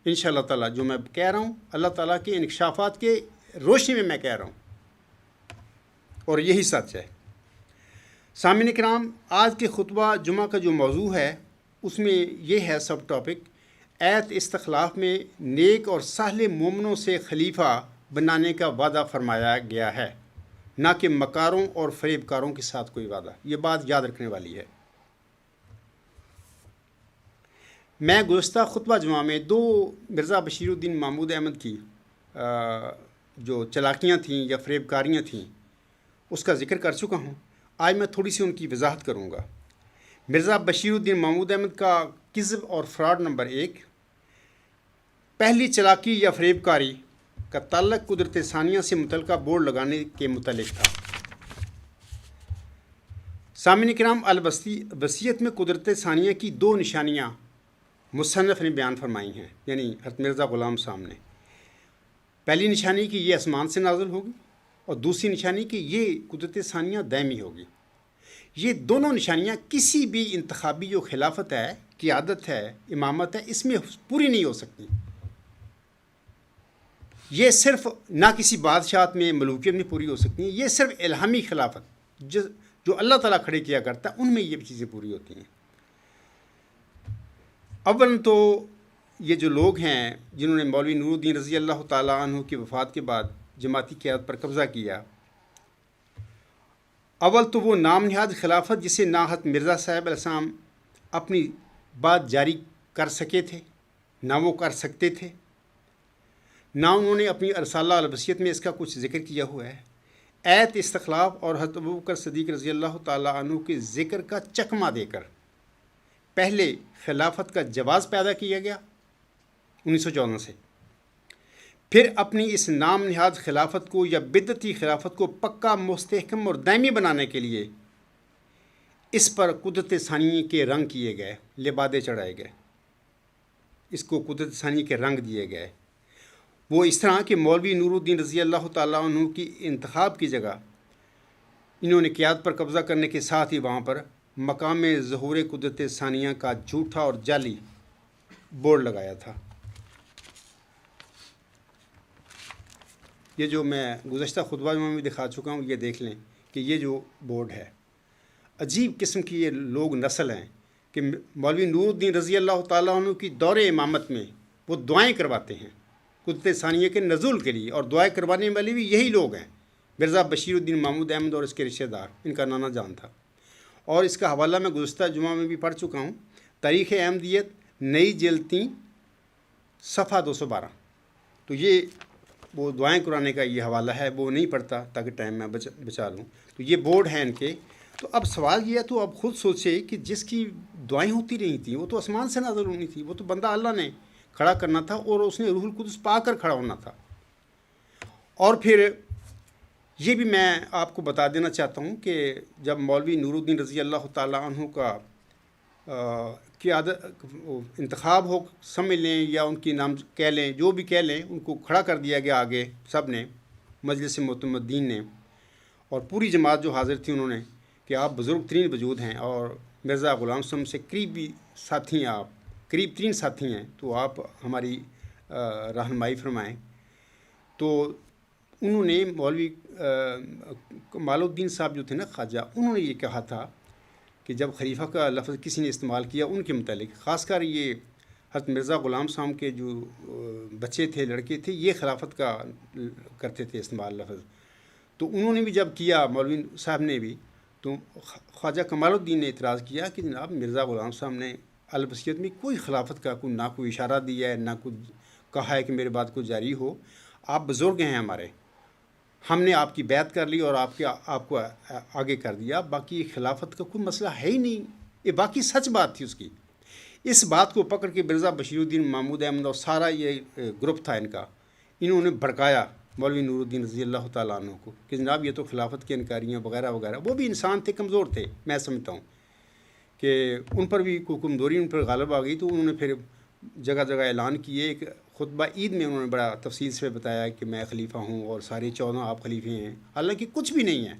Speaker 1: انشاءاللہ تعالیٰ جو میں کہہ رہا ہوں اللہ تعالیٰ کے انکشافات کے روشنی میں کہہ رہا ہوں، اور یہی سچ ہے۔ سامعین کرام، آج کے خطبہ جمعہ کا جو موضوع ہے اس میں یہ ہے سب ٹاپک، ایت استخلاف میں نیک اور صالح مومنوں سے خلیفہ بنانے کا وعدہ فرمایا گیا ہے، نہ کہ مکاروں اور فریب کاروں کے ساتھ کوئی وعدہ۔ یہ بات یاد رکھنے والی ہے۔ میں گزشتہ خطبہ جمعہ میں 2 مرزا بشیر الدین محمود احمد کی جو چلاکیاں تھیں یا فریب کاریاں تھیں اس کا ذکر کر چکا ہوں۔ آج میں تھوڑی سی ان کی وضاحت کروں گا۔ مرزا بشیر الدین محمود احمد کا کذب اور فراڈ نمبر 1، پہلی چلاکی یا فریب کاری کا تعلق قدرت ثانیہ سے متعلقہ بورڈ لگانے کے متعلق تھا۔ سامعین کرام، الوصیت میں قدرت ثانیہ کی 2 نشانیاں مصنف نے بیان فرمائی ہیں، یعنی حضرت مرزا غلام صاحب نے۔ پہلی نشانی کہ یہ آسمان سے نازل ہوگی، اور دوسری نشانی کہ یہ قدرت ثانیہ دائمی ہوگی۔ یہ دونوں نشانیاں کسی بھی انتخابی جو خلافت ہے، قیادت ہے، امامت ہے، اس میں پوری نہیں ہو سکتی۔ یہ صرف نہ کسی بادشاہت میں، ملوکیت میں پوری ہو سکتی ہیں، یہ صرف الہامی خلافت جو اللہ تعالیٰ کھڑے کیا کرتا ہے ان میں یہ چیزیں پوری ہوتی ہیں۔ اول تو یہ جو لوگ ہیں جنہوں نے مولوی نور الدین رضی اللہ تعالیٰ عنہ کی وفات کے بعد جماعتی قیادت پر قبضہ کیا، اول تو وہ نام نہاد خلافت جسے نہ حضرت مرزا صاحب علیہ السلام اپنی بات جاری کر سکے تھے، نہ وہ کر سکتے تھے، نہ انہوں نے اپنی رسالہ الوصیت میں اس کا کچھ ذکر کیا ہوا ہے۔ ایت استخلاف اور حضرت ابوبکر صدیق رضی اللہ تعالیٰ عنہ کے ذکر کا چکمہ دے کر پہلے خلافت کا جواز پیدا کیا گیا 1914 سے، پھر اپنی اس نام نہاد خلافت کو یا بدعتی خلافت کو پکا، مستحکم اور دائمی بنانے کے لیے اس پر قدرت ثانیہ کے رنگ کیے گئے، لبادے چڑھائے گئے، اس کو قدرت ثانیہ کے رنگ دیے گئے۔ وہ اس طرح کہ مولوی نور الدین رضی اللہ تعالیٰ عنہ کی انتخاب کی جگہ انہوں نے قیادت پر قبضہ کرنے کے ساتھ ہی وہاں پر مقام ظہور قدرت ثانیہ کا جھوٹا اور جعلی بورڈ لگایا تھا۔ یہ جو میں گزشتہ خطبہ میں بھی دکھا چکا ہوں، یہ دیکھ لیں کہ یہ جو بورڈ ہے، عجیب قسم کی یہ لوگ نسل ہیں کہ مولوی نور الدین رضی اللہ تعالیٰ عنہ کی دور امامت میں وہ دعائیں کرواتے ہیں قدرت ثانیہ کے نزول کے لیے، اور دعائیں کروانے والے بھی یہی لوگ ہیں مرزا بشیر الدین محمود احمد اور اس کے رشتہ دار، ان کا نانا جان تھا۔ اور اس کا حوالہ میں گزشتہ جمعہ میں بھی پڑھ چکا ہوں، تاریخ احمدیت نئی جلد 3 صفحہ 212۔ تو یہ وہ دعائیں قرآن کا یہ حوالہ ہے، وہ نہیں پڑھتا تاکہ ٹائم میں بچا لوں۔ تو یہ بورڈ ہے ان کے۔ تو اب سوال یہ ہے، تو اب خود سوچے کہ جس کی دعائیں ہوتی رہی تھیں وہ تو آسمان سے نازل ہونی تھی، وہ تو بندہ اللہ نے کھڑا کرنا تھا اور اس نے روح القدس پا کر کھڑا ہونا تھا۔ اور پھر یہ بھی میں آپ کو بتا دینا چاہتا ہوں کہ جب مولوی نور الدین رضی اللہ تعالیٰ عنہ کا انتخاب ہو، سمجھ لیں یا ان کی نام کہہ لیں، جو بھی کہہ لیں، ان کو کھڑا کر دیا گیا آگے سب نے، مجلس معتمدین نے اور پوری جماعت جو حاضر تھی، انہوں نے کہ آپ بزرگ ترین وجود ہیں اور مرزا غلام صاحب سے قریبی ساتھی ہیں، آپ قریب ترین ساتھی ہیں، تو آپ ہماری رہنمائی فرمائیں۔ تو انہوں نے مولوی کمال الدین صاحب جو تھے نا خواجہ، انہوں نے یہ کہا تھا کہ جب خلیفہ کا لفظ کسی نے استعمال کیا ان کے متعلق، خاص کر یہ حضرت مرزا غلام صاحب کے جو بچے تھے، لڑکے تھے، یہ خلافت کا کرتے تھے استعمال لفظ، تو انہوں نے بھی جب کیا، مولوی صاحب نے بھی، تو خواجہ کمال الدین نے اعتراض کیا کہ جناب مرزا غلام صاحب نے الوصیت میں کوئی خلافت کا نہ کوئی اشارہ دیا ہے، نہ کوئی کہا ہے کہ میرے بعد کو جاری ہو، آپ بزرگ ہیں ہمارے، ہم نے آپ کی بیعت کر لی اور آپ کو آگے کر دیا، باقی خلافت کا کوئی مسئلہ ہے ہی نہیں، یہ باقی سچ بات تھی اس کی۔ اس بات کو پکڑ کے مرزا بشیر الدین محمود احمد اور سارا یہ گروپ تھا ان کا، انہوں نے بھڑکایا مولوی نور الدین رضی اللہ تعالیٰ عنہ کو کہ جناب یہ تو خلافت کی انکاریاں وغیرہ وغیرہ۔ وہ بھی انسان تھے، کمزور تھے، میں سمجھتا ہوں کہ ان پر بھی کوئی کمزوری ان پر غالب آ گئی، تو انہوں نے پھر جگہ جگہ اعلان کیے۔ ایک خطبہ عید میں انہوں نے بڑا تفصیل سے بتایا کہ میں خلیفہ ہوں اور سارے 14 آپ خلیفے ہیں، حالانکہ کچھ بھی نہیں ہے۔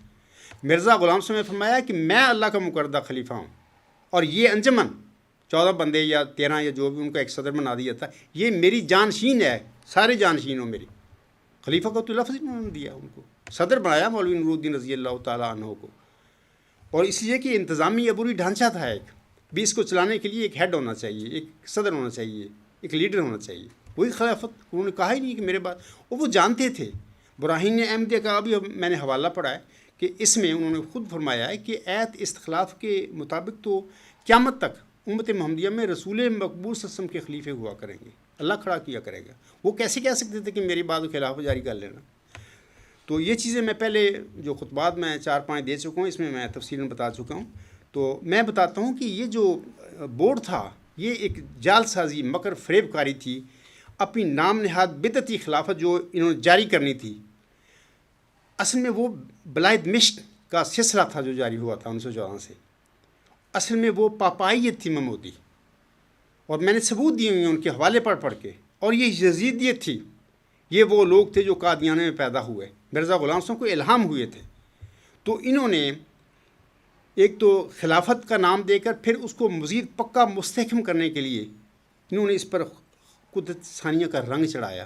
Speaker 1: مرزا غلام صاحب نے فرمایا کہ میں اللہ کا مقررہ خلیفہ ہوں، اور یہ انجمن 14 بندے یا 13 یا جو بھی ان کا ایک صدر بنا دیا تھا، یہ میری جانشین ہے، سارے جانشین ہوں میری۔ خلیفہ کو تو لفظ انہوں نے دیا، ان کو صدر بنایا مولوی نور الدین رضی اللہ تعالیٰ عنہ کو، اور اس لیے کہ انتظامی عبوری ڈھانچہ تھا ایک بھی، اس کو چلانے کے لیے ایک ہیڈ ہونا چاہیے، ایک صدر ہونا چاہیے، ایک لیڈر ہونا چاہیے، وہی خلافت۔ انہوں نے کہا ہی نہیں کہ میرے بعد، اور وہ جانتے تھے۔ براہین احمدیہ کا ابھی میں نے حوالہ پڑھا ہے کہ اس میں انہوں نے خود فرمایا ہے کہ ایت استخلاف کے مطابق تو قیامت تک امت محمدیہ میں رسول مقبول صلی اللہ علیہ وسلم کے خلیفے ہوا کریں گے، اللہ کھڑا کیا کرے گا۔ وہ کیسے کہہ سکتے تھے کہ میری بعد خلافت جاری کر لینا؟ تو یہ چیزیں میں پہلے جو خطبات میں 4-5 دے چکا ہوں، اس میں تفصیلاً بتا چکا ہوں۔ تو میں بتاتا ہوں کہ یہ جو بورڈ تھا، یہ ایک جال سازی، مکر فریب کاری تھی، اپنی نام نہاد بدعتی خلافت جو انہوں نے جاری کرنی تھی۔ اصل میں وہ بلائے دمشق کا سلسلہ تھا جو جاری ہوا تھا 1914 سے، اصل میں وہ پاپائیت تھی محمودی، اور میں نے ثبوت دیے ہوئے ہیں ان کے حوالے پڑھ کے۔ اور یہ یزیدیت تھی، یہ وہ لوگ تھے جو قادیانے میں پیدا ہوئے، مرزا غلام صاحب کو الہام ہوئے تھے۔ تو انہوں نے ایک تو خلافت کا نام دے کر پھر اس کو مزید پکا مستحکم کرنے کے لیے انہوں نے اس پر قدرت ثانیہ کا رنگ چڑھایا،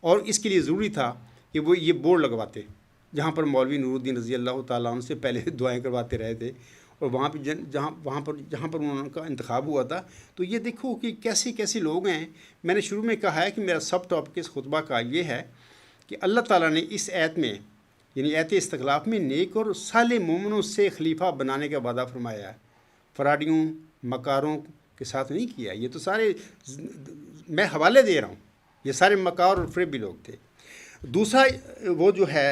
Speaker 1: اور اس کے لیے ضروری تھا کہ وہ یہ بورڈ لگواتے جہاں پر مولوی نور الدین رضی اللہ تعالیٰ عنہ سے پہلے دعائیں کرواتے رہے تھے، اور وہاں پہ جہاں پر انہوں کا انتخاب ہوا تھا۔ تو یہ دیکھو کہ کیسے لوگ ہیں۔ میں نے شروع میں کہا ہے کہ میرا سب ٹاپک اس خطبہ کا یہ ہے کہ اللہ تعالیٰ نے اس ایت میں، یعنی ایت استخلاف میں، نیک اور صالح مومنوں سے خلیفہ بنانے کا وعدہ فرمایا ہے، فراڈیوں مکاروں کے ساتھ نہیں کیا۔ یہ تو سارے میں حوالے دے رہا ہوں، یہ سارے مکار اور فریبی لوگ تھے۔ دوسرا وہ جو ہے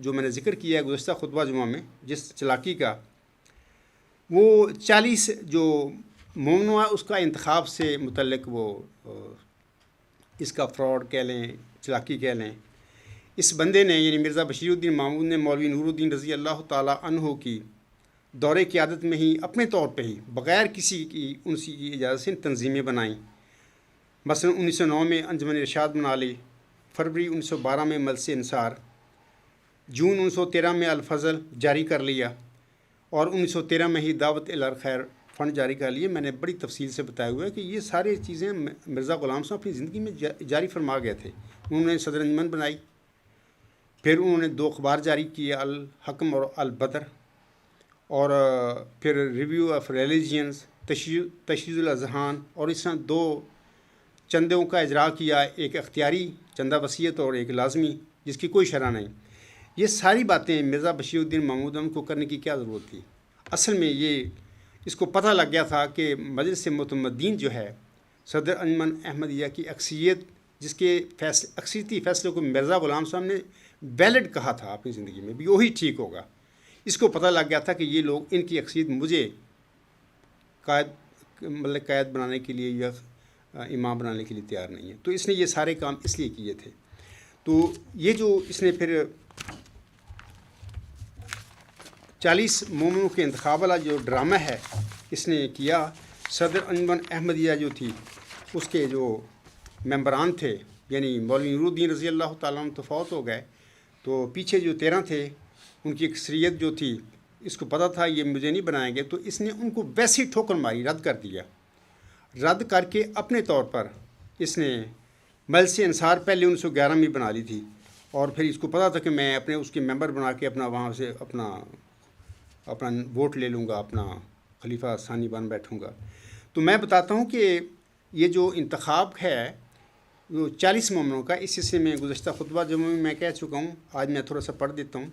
Speaker 1: جو میں نے ذکر کیا ہے گزشتہ خطبہ جمعہ میں، جس چلاکی کا، وہ 40 جو مومنوں ہے اس کا انتخاب سے متعلق، وہ اس کا فراڈ کہہ لیں، چلاکی کہہ لیں، اس بندے نے یعنی مرزا بشیر الدین محمود نے مولوی نور الدین رضی اللہ تعالیٰ عنہ کی دور قیادت میں ہی اپنے طور پہ ہی بغیر کسی کی ان کی اجازت سے تنظیمیں بنائیں۔ مثلا 1909 میں انجمن ارشاد بنا لی، فروری 1912 میں مجلس انصار، جون 1913 میں الفضل جاری کر لیا، اور 1913 میں ہی دعوت الخیر فنڈ جاری کر لیے۔ میں نے بڑی تفصیل سے بتایا ہوا ہے کہ یہ ساری چیزیں مرزا غلام صاحب اپنی زندگی میں جاری فرما گئے تھے۔ انہوں نے صدر انجمن بنائی، پھر انہوں نے 2 اخبار جاری کیے، الحکم اور البدر، اور پھر ریویو آف ریلیجینز، تشییع الاذہان، اور اس طرح 2 چندوں کا اجرا کیا، ایک اختیاری چندہ وصیت اور ایک لازمی جس کی کوئی شرح نہیں۔ یہ ساری باتیں مرزا بشیر الدین محمود ان کو کرنے کی کیا ضرورت تھی؟ اصل میں یہ اس کو پتہ لگ گیا تھا کہ مجلس معتمدین جو ہے صدر انجمن احمدیہ کی اکثریت، جس کے اکثریتی فیصلے کو مرزا غلام صاحب نے ویلڈ کہا تھا اپنی زندگی میں بھی، وہی ٹھیک ہوگا، اس کو پتہ لگ گیا تھا کہ یہ لوگ، ان کی اکثریت مجھے قائد بنانے کے لیے یا امام بنانے کے لیے تیار نہیں ہے. تو اس نے یہ سارے کام اس لیے کیے تھے. تو یہ جو اس نے پھر 40 مومنوں کے انتخاب والا جو ڈرامہ ہے اس نے کیا. صدر انجمن احمدیہ جو تھی اس کے جو ممبران تھے، یعنی مولوی نور الدین رضی اللہ تعالیٰ عنہ تو فوت ہو گئے، تو پیچھے جو 13 تھے ان کی اکثریت جو تھی اس کو پتہ تھا یہ مجھے نہیں بنائیں گے، تو اس نے ان کو ویسی ٹھوکر ماری، رد کر دیا. رد کر کے اپنے طور پر اس نے مجلس انصار پہلے 1911 میں بنا لی تھی، اور پھر اس کو پتہ تھا کہ میں اپنے اس کے ممبر بنا کے اپنا وہاں سے اپنا ووٹ لے لوں گا، اپنا خلیفہ ثانی بن بیٹھوں گا. تو میں بتاتا ہوں کہ یہ جو انتخاب ہے وہ 40 مومنوں کا، اس حصے میں گزشتہ خطبہ جمعہ میں کہہ چکا ہوں، آج میں تھوڑا سا پڑھ دیتا ہوں.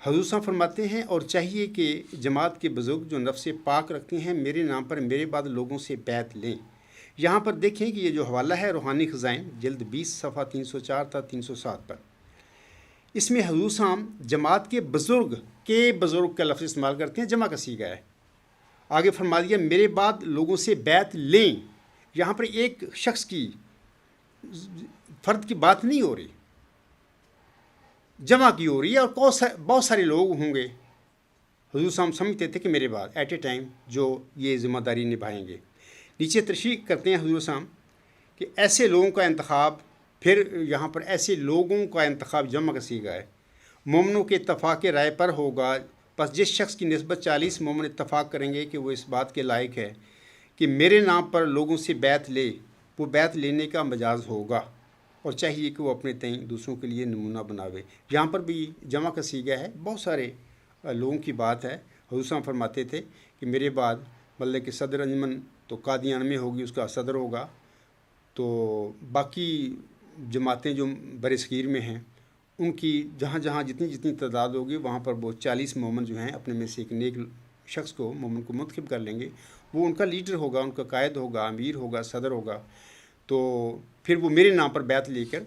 Speaker 1: حضور صاحب فرماتے ہیں، اور چاہیے کہ جماعت کے بزرگ جو نفس پاک رکھتے ہیں میرے نام پر میرے بعد لوگوں سے بیعت لیں. یہاں پر دیکھیں کہ یہ جو حوالہ ہے روحانی خزائن جلد 20 صفحہ 304 تا 307 پر، اس میں حضور صاحب جماعت کے بزرگ کا لفظ استعمال کرتے ہیں، جمع کا صیغہ ہے. آگے فرما دیا میرے بعد لوگوں سے بیعت لیں. یہاں پر ایک شخص کی، فرد کی بات نہیں ہو رہی، جمع کی ہو رہی ہے، اور بہت سارے لوگ ہوں گے. حضور صاحب سمجھتے تھے کہ میرے بعد ایٹ اے ٹائم جو یہ ذمہ داری نبھائیں گے. نیچے تشریح کرتے ہیں حضور صاحب کہ ایسے لوگوں کا انتخاب، پھر یہاں پر ایسے لوگوں کا انتخاب جمع کا صیغہ ہے، مومنوں کے اتفاق رائے پر ہوگا. پس جس شخص کی نسبت 40 مومن اتفاق کریں گے کہ وہ اس بات کے لائق ہے کہ میرے نام پر لوگوں سے بیعت لے، وہ بیعت لینے کا مجاز ہوگا، اور چاہیے کہ وہ اپنے تئیں دوسروں کے لیے نمونہ بناوے. یہاں پر بھی جمع کا صیغہ ہے، بہت سارے لوگوں کی بات ہے. حضور صاحب فرماتے تھے کہ میرے بعد مطلب کہ صدر انجمن تو قادیان میں ہوگی، اس کا صدر ہوگا، تو باقی جماعتیں جو بر صغیر میں ہیں ان کی جہاں جہاں جتنی تعداد ہوگی وہاں پر وہ 40 مومن جو ہیں اپنے میں سے ایک نیک شخص کو، مومن کو منتخب کر لیں گے. وہ ان کا لیڈر ہوگا، ان کا قائد ہوگا، امیر ہوگا، صدر ہوگا. تو پھر وہ میرے نام پر بیعت لے کر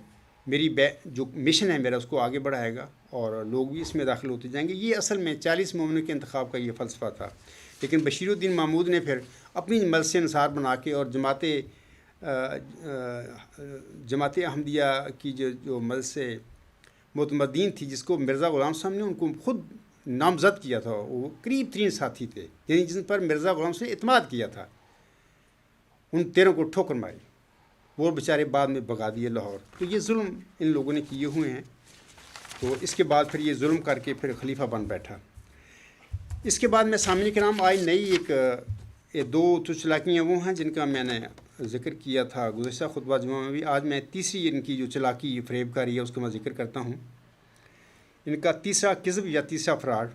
Speaker 1: میری جو مشن ہے میرا اس کو آگے بڑھائے گا، اور لوگ بھی اس میں داخل ہوتے جائیں گے. یہ اصل میں 40 مومنوں کے انتخاب کا یہ فلسفہ تھا. لیکن بشیر الدین محمود نے پھر اپنی مجلس انصار بنا کے، اور جماعت احمدیہ کی جو مجلس معتمدین تھی، جس کو مرزا غلام صاحب نے ان کو خود نامزد کیا تھا، وہ قریب ترین ساتھی تھے، یعنی جن پر مرزا غلام صاحب نے اعتماد کیا تھا، ان 13 کو ٹھوکر ماری، وہ بیچارے بعد میں بھگا دیے لاہور. تو یہ ظلم ان لوگوں نے کیے ہوئے ہیں. تو اس کے بعد پھر یہ ظلم کر کے پھر خلیفہ بن بیٹھا. اس کے بعد میں سامنے کے نام آج نئی ایک دو چلاکیاں وہ ہیں جن کا میں نے ذکر کیا تھا گزشتہ خطبہ جمعہ میں بھی. آج میں تیسری ان کی جو چلاکی فریب کاری ہے اس کا میں ذکر کرتا ہوں. ان کا تیسرا کذب یا تیسرا فراڈ،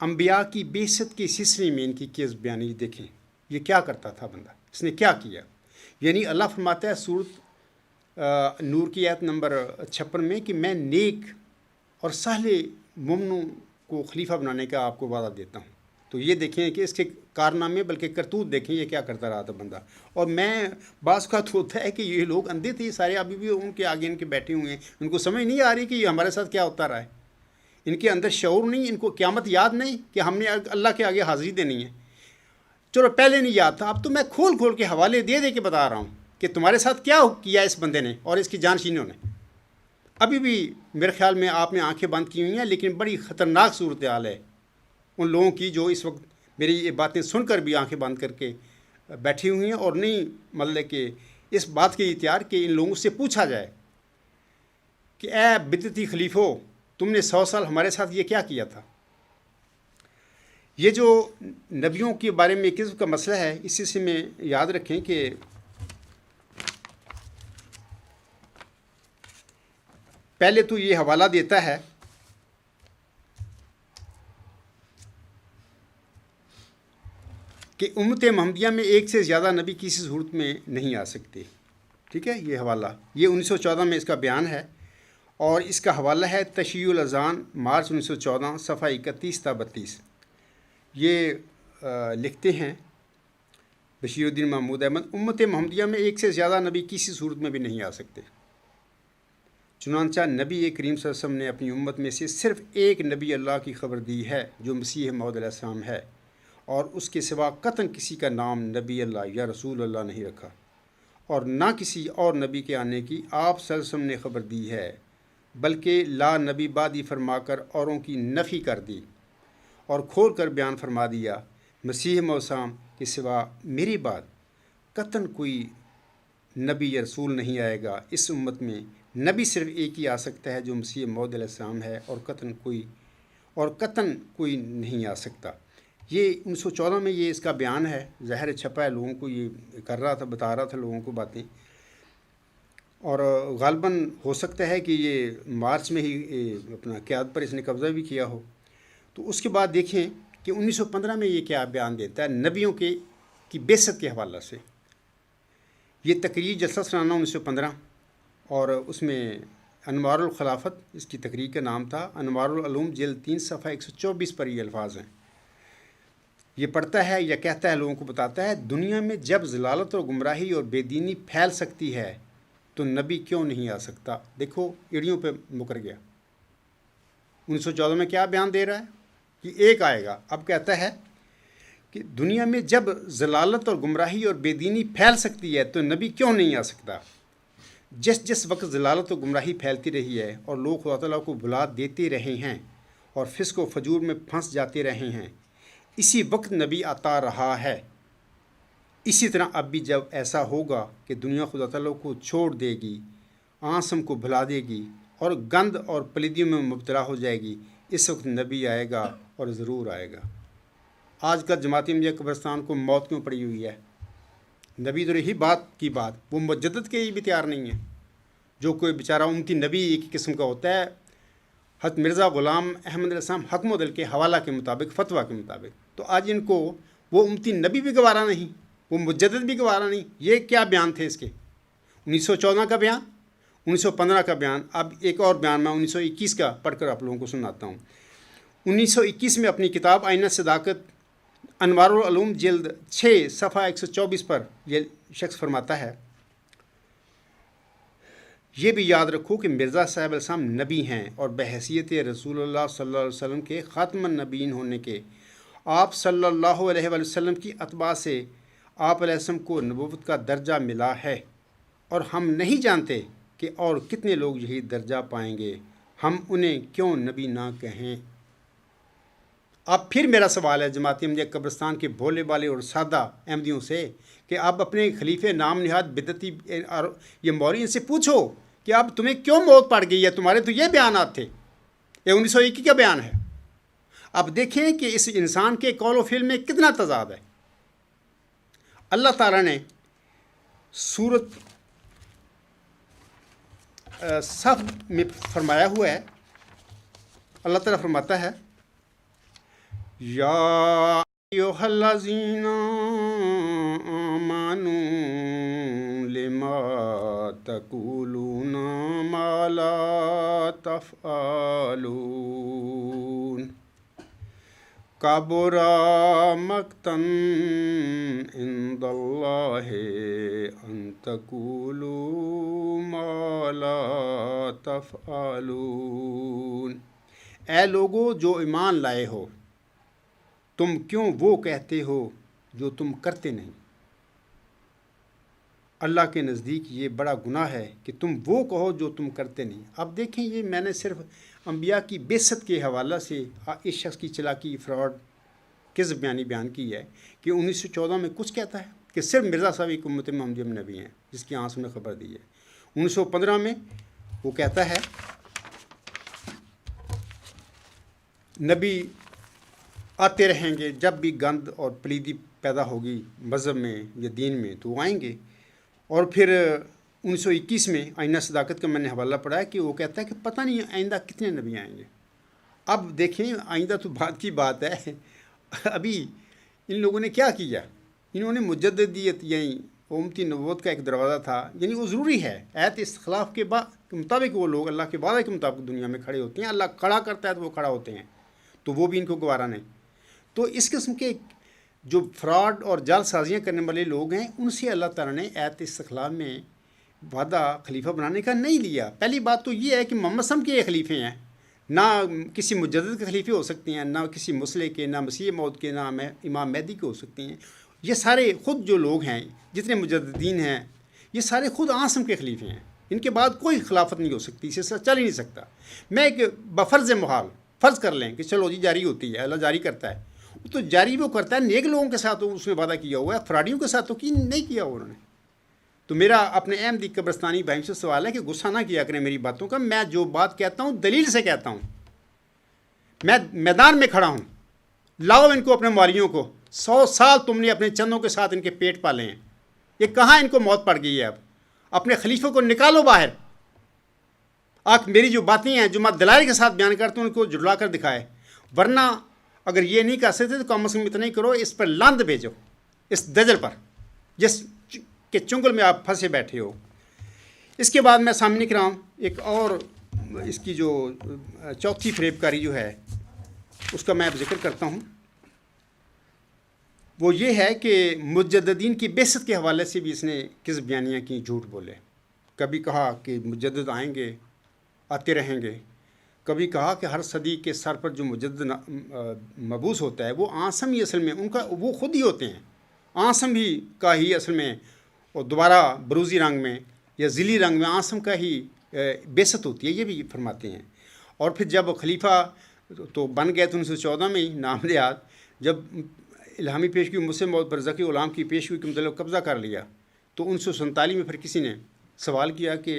Speaker 1: انبیاء کی بعثت کے سلسلے میں ان کی کذب بیانی. دیکھیں یہ کیا کرتا تھا بندہ، اس نے کیا کیا. یعنی اللہ فرماتا ہے سورۃ نور کی آیت نمبر 56 میں کہ میں نیک اور صالح مومنوں کو خلیفہ بنانے کا آپ کو وعدہ دیتا ہوں. تو یہ دیکھیں کہ اس کے کارنامے بلکہ کرتوت دیکھیں یہ کیا کرتا رہا تھا بندہ. اور میں بعض کا تو ہوتا ہے کہ یہ لوگ اندھے تھے سارے، ابھی بھی ان کے آگے ان کے بیٹھے ہوئے ہیں، ان کو سمجھ نہیں آ رہی کہ یہ ہمارے ساتھ کیا ہوتا رہا ہے. ان کے اندر شعور نہیں، ان کو قیامت یاد نہیں کہ ہم نے اللہ کے آگے حاضری دینی ہے. چلو پہلے نہیں یاد تھا، اب تو میں کھول کے حوالے دے کے بتا رہا ہوں کہ تمہارے ساتھ کیا کیا اس بندے نے اور اس کی جانشینوں نے. ابھی بھی میرے خیال میں آپ نے آنکھیں بند کی ہوئی ہیں، لیکن بڑی خطرناک صورتحال ہے ان لوگوں کی جو اس وقت میری یہ باتیں سن کر بھی آنکھیں بند کر کے بیٹھی ہوئی ہیں، اور نہیں مطلب کہ اس بات کے لیے تیار کہ ان لوگوں سے پوچھا جائے کہ اے بدعتی خلیفو، تم نے 100 سال ہمارے ساتھ یہ کیا کیا تھا. یہ جو نبیوں کے بارے میں کذب کا مسئلہ ہے، اسی سے میں یاد رکھیں کہ پہلے تو یہ حوالہ دیتا ہے کہ امت محمدیہ میں ایک سے زیادہ نبی کسی صورت میں نہیں آ سکتے. ٹھیک ہے، یہ حوالہ یہ 1914 میں اس کا بیان ہے. اور اس کا حوالہ ہے تشیع الاذان مارچ 1914 صفحہ 31 تا 32۔ یہ لکھتے ہیں بشیر الدین محمود احمد، امت محمدیہ میں ایک سے زیادہ نبی کسی صورت میں بھی نہیں آ سکتے، چنانچہ نبی کریم صلی اللہ علیہ وسلم نے اپنی امت میں سے صرف ایک نبی اللہ کی خبر دی ہے جو مسیح موعود علیہ السلام ہے، اور اس کے سوا قطعاً کسی کا نام نبی اللہ یا رسول اللہ نہیں رکھا، اور نہ کسی اور نبی کے آنے کی آپ صلی اللہ علیہ وسلم نے خبر دی ہے، بلکہ لا نبی بعدی فرما کر اوروں کی نفی کر دی اور کھول کر بیان فرما دیا، مسیح موعود السلام کے سوا میری بات قطعاً کوئی نبی یا رسول نہیں آئے گا۔ اس امت میں نبی صرف ایک ہی آ سکتا ہے جو مسیح موعود علیہ السلام ہے، اور قطعاً کوئی نہیں آ سکتا۔ یہ 1914 میں یہ اس کا بیان ہے، ظاہر چھپا ہے، لوگوں کو یہ کر رہا تھا، بتا رہا تھا لوگوں کو باتیں، اور غالباً ہو سکتا ہے کہ یہ مارچ میں ہی اپنا قیادت پر اس نے قبضہ بھی کیا ہو۔ تو اس کے بعد دیکھیں کہ 1915 میں یہ کیا بیان دیتا ہے نبیوں کی بعثت کے حوالہ سے۔ یہ تقریر جلسہ سالانہ 1915، اور اس میں انوار الخلافت اس کی تقریر کا نام تھا، انوار العلوم جلد 3 صفحہ 124 پر یہ الفاظ ہیں۔ یہ پڑھتا ہے یا کہتا ہے، لوگوں کو بتاتا ہے، دنیا میں جب ضلالت اور گمراہی اور بے دینی پھیل سکتی ہے تو نبی کیوں نہیں آ سکتا؟ دیکھو ایڑیوں پہ مکر گیا۔ 1914 میں کیا بیان دے رہا ہے کہ ایک آئے گا، اب کہتا ہے کہ دنیا میں جب ضلالت اور گمراہی اور بے دینی پھیل سکتی ہے تو نبی کیوں نہیں آ سکتا؟ جس وقت ضلالت و گمراہی پھیلتی رہی ہے اور لوگ خدا تعالیٰ کو بھلا دیتے رہے ہیں اور فسق و فجور میں پھنس جاتے رہے ہیں، اسی وقت نبی آتا رہا ہے۔ اسی طرح اب بھی جب ایسا ہوگا کہ دنیا خدا تعالیٰ کو چھوڑ دے گی، آنسم کو بھلا دے گی اور گند اور پلیدیوں میں مبتلا ہو جائے گی، اس وقت نبی آئے گا اور ضرور آئے گا۔ آج کل جماعتی مجھے قبرستان کو موت کیوں پڑی ہوئی ہے؟ نبی تو رہی بات کی بات، وہ مجدد کے بھی تیار نہیں ہے۔ جو کوئی بیچارہ امتی نبی ایک قسم کا ہوتا ہے، حضرت مرزا غلام احمد علیہ السلام حکم و عدل کے حوالہ کے مطابق، فتویٰ کے مطابق، تو آج ان کو وہ امتی نبی بھی گوارا نہیں، وہ مجدد بھی گوارا نہیں۔ یہ کیا بیان تھے اس کے؟ 1914 کا بیان، 1915 کا بیان، اب ایک اور بیان میں 1921 کا پڑھ کر آپ لوگوں کو سناتا ہوں۔ 1921 میں اپنی کتاب آئینہ صداقت انوار العلوم جلد 6 صفحہ 124 پر یہ شخص فرماتا ہے، یہ بھی یاد رکھو کہ مرزا صاحب علیہ السلام نبی ہیں، اور بحیثیت رسول اللہ صلی اللہ علیہ وسلم کے خاتم النبیین ہونے کے آپ صلی اللہ علیہ وآلہ وسلم کی اتباع سے آپ علیہ السلام کو نبوت کا درجہ ملا ہے، اور ہم نہیں جانتے کہ اور کتنے لوگ یہی درجہ پائیں گے، ہم انہیں کیوں نبی نہ کہیں۔ اب پھر میرا سوال ہے جماعتی احمدیہ قبرستان کے بھولے والے اور سادہ احمدیوں سے کہ اب اپنے خلیفہ نام نہاد بدعتی اور یہ مولوی سے پوچھو کہ اب تمہیں کیوں موت پڑ گئی ہے؟ تمہارے تو یہ بیانات تھے، یہ 1921 کا بیان ہے۔ اب دیکھیں کہ اس انسان کے قول و فعل میں کتنا تضاد ہے۔ اللہ تعالیٰ نے سورت صف میں فرمایا ہوا ہے، اللہ تعالیٰ فرماتا ہے، یا ایھا الذین آمنوا لما تقولون ما لا تفعلون کبر مقتا عند اللہ ان تقولوا ما لا تفعلون۔ اے لوگو جو ایمان لائے ہو، تم کیوں وہ کہتے ہو جو تم کرتے نہیں؟ اللہ کے نزدیک یہ بڑا گناہ ہے کہ تم وہ کہو جو تم کرتے نہیں۔ اب دیکھیں، یہ میں نے صرف انبیاء کی بعثت کے حوالہ سے اس شخص کی چلاکی، فراڈ، کذب بیان کی ہے کہ 1914 میں کچھ کہتا ہے کہ صرف مرزا صاحب ایک امت محمدیہ میں نبی ہیں جس کی آنسوں نے خبر دی ہے۔ 1915 میں وہ کہتا ہے نبی آتے رہیں گے، جب بھی گند اور پلیدی پیدا ہوگی مذہب میں یا دین میں تو وہ آئیں گے۔ اور پھر 1921 میں آئینہ صداقت کا میں نے حوالہ پڑھا ہے کہ وہ کہتا ہے کہ پتہ نہیں آئندہ کتنے نبی آئیں گے۔ اب دیکھیں، آئندہ تو بات کی بات ہے، ابھی ان لوگوں نے کیا کیا؟ انہوں نے مجددیت یعنی امتی نبوت کا ایک دروازہ تھا، یعنی وہ ضروری ہے، ایت استخلاف کے مطابق وہ لوگ اللہ کے وعدے کے مطابق دنیا میں کھڑے ہوتے ہیں، اللہ کھڑا کرتا ہے تو وہ کھڑا ہوتے ہیں، تو وہ بھی ان کو گوارا نہیں۔ تو اس قسم کے جو فراڈ اور جال سازیاں کرنے والے لوگ ہیں، ان سے اللہ تعالیٰ نے ایت استخلاف میں وعدہ خلیفہ بنانے کا نہیں لیا۔ پہلی بات تو یہ ہے کہ محمد صلی اللہ علیہ وسلم کے یہ خلیفے ہیں، نہ کسی مجدد کے خلیفے ہو سکتے ہیں، نہ کسی مسلح کے، نہ مسیح موعود کے، نہ امام مہدی کے ہو سکتے ہیں۔ یہ سارے خود جو لوگ ہیں، جتنے مجددین ہیں، یہ سارے خود عاصم کے خلیفے ہیں، ان کے بعد کوئی خلافت نہیں ہو سکتی، اس سے چل ہی نہیں سکتا۔ میں ایک بفرض محال فرض کر لیں کہ چلو جی جاری ہوتی ہے، اللہ جاری کرتا ہے، تو جاری وہ کرتا ہے نیک لوگوں کے ساتھ اس نے وعدہ کیا ہوا ہے، فراڈیوں کے ساتھ تو نہیں کیا انہوں نے۔ تو میرا اپنے احمدی قبرستانی بھائیوں سے سوال ہے کہ غصہ نہ کیا کریں میری باتوں کا، میں جو بات کہتا ہوں دلیل سے کہتا ہوں، میں میدان میں کھڑا ہوں، لاؤ ان کو اپنے موالیوں کو، 100 سال تم نے اپنے چندوں کے ساتھ ان کے پیٹ پالے ہیں، یہ کہاں ان کو موت پڑ گئی ہے؟ اب اپنے خلیفوں کو نکالو باہر، آپ میری جو باتیں ہیں جو میں دلائل کے ساتھ بیان کرتا ہوں ان کو جڑلا کر دکھائے، ورنہ اگر یہ نہیں کر سکتے تو کم از کم اتنا ہی کرو، اس پر لاند بھیجو، اس دجل پر جس کے چنگل میں آپ پھنسے بیٹھے ہو۔ اس کے بعد میں سامنے کرام ایک اور اس کی جو چوتھی فریب کاری جو ہے اس کا میں اب ذکر کرتا ہوں، وہ یہ ہے کہ مجددین کی بعثت کے حوالے سے بھی اس نے کذب بیانیاں کی، جھوٹ بولے۔ کبھی کہا کہ مجدد آئیں گے، آتے رہیں گے، کبھی کہا کہ ہر صدی کے سر پر جو مجدد مبعوث ہوتا ہے وہ عاصم ہی اصل میں ان کا وہ خود ہی ہوتے ہیں، عاصم ہی کا ہی اصل میں، اور دوبارہ بروزی رنگ میں یا ذیلی رنگ میں عاصم کا ہی بعثت ہوتی ہے، یہ بھی فرماتے ہیں۔ اور پھر جب خلیفہ تو بن گئے تو 1914 میں ہی نامزد، جب الہامی پیشگی مسلم موعود برزخی غلام کی پیشگی کے متعلق قبضہ کر لیا تو 1947 میں پھر کسی نے سوال کیا کہ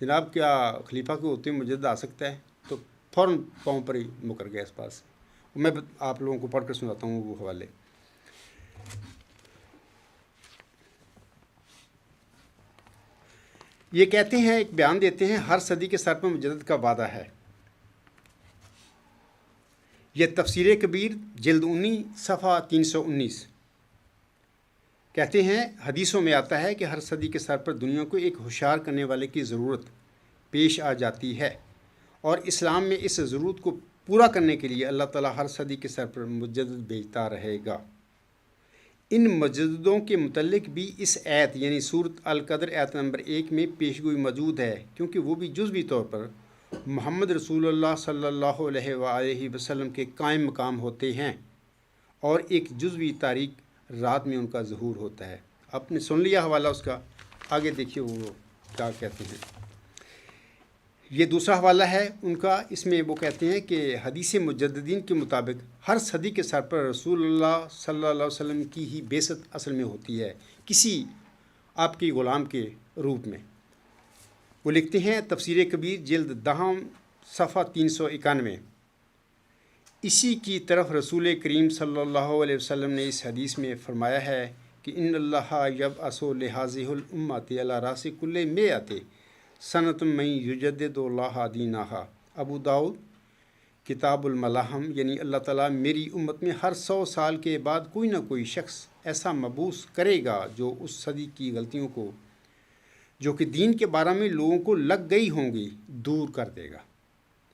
Speaker 1: جناب کیا خلیفہ کے ہوتے مجدد آ سکتا ہے، تو فوراً پاؤں پر ہی مکر گیا اس پاس۔ میں آپ لوگوں کو پڑھ کر سناتا ہوں وہ حوالے۔ یہ کہتے ہیں، ایک بیان دیتے ہیں، ہر صدی کے سر پر مجدد کا وعدہ ہے۔ یہ تفسیر کبیر جلد 19 صفحہ 319 کہتے ہیں، حدیثوں میں آتا ہے کہ ہر صدی کے سر پر دنیا کو ایک ہوشیار کرنے والے کی ضرورت پیش آ جاتی ہے، اور اسلام میں اس ضرورت کو پورا کرنے کے لیے اللہ تعالیٰ ہر صدی کے سر پر مجدد بھیجتا رہے گا۔ ان مجددوں کے متعلق بھی اس ایت یعنی سورۃ القدر ایت نمبر 1 میں پیشگوئی موجود ہے، کیونکہ وہ بھی جزوی طور پر محمد رسول اللہ صلی اللہ علیہ وآلہ وسلم کے قائم مقام ہوتے ہیں، اور ایک جزوی تاریک رات میں ان کا ظہور ہوتا ہے۔ آپ نے سن لیا حوالہ اس کا، آگے دیکھیے وہ کیا کہتے ہیں۔ یہ دوسرا حوالہ ہے ان کا، اس میں وہ کہتے ہیں کہ حدیث مجددین کے مطابق ہر صدی کے سر پر رسول اللہ صلی اللہ علیہ وسلم کی ہی بعثت اصل میں ہوتی ہے، کسی آپ کی غلام کے روپ میں۔ وہ لکھتے ہیں تفسیر کبیر جلد 10 صفحہ 391، اسی کی طرف رسول کریم صلی اللہ علیہ وسلم نے اس حدیث میں فرمایا ہے کہ ان اللہ یبعث لہذہ الامۃ علی راس کل مئۃ سنۃ من یجدد اللہ دینہا۔ ابو داؤد کتاب الملاحم، یعنی اللہ تعالیٰ میری امت میں ہر 100 سال کے بعد کوئی نہ کوئی شخص ایسا مبعوث کرے گا جو اس صدی کی غلطیوں کو جو کہ دین کے بارے میں لوگوں کو لگ گئی ہوں گی دور کر دے گا۔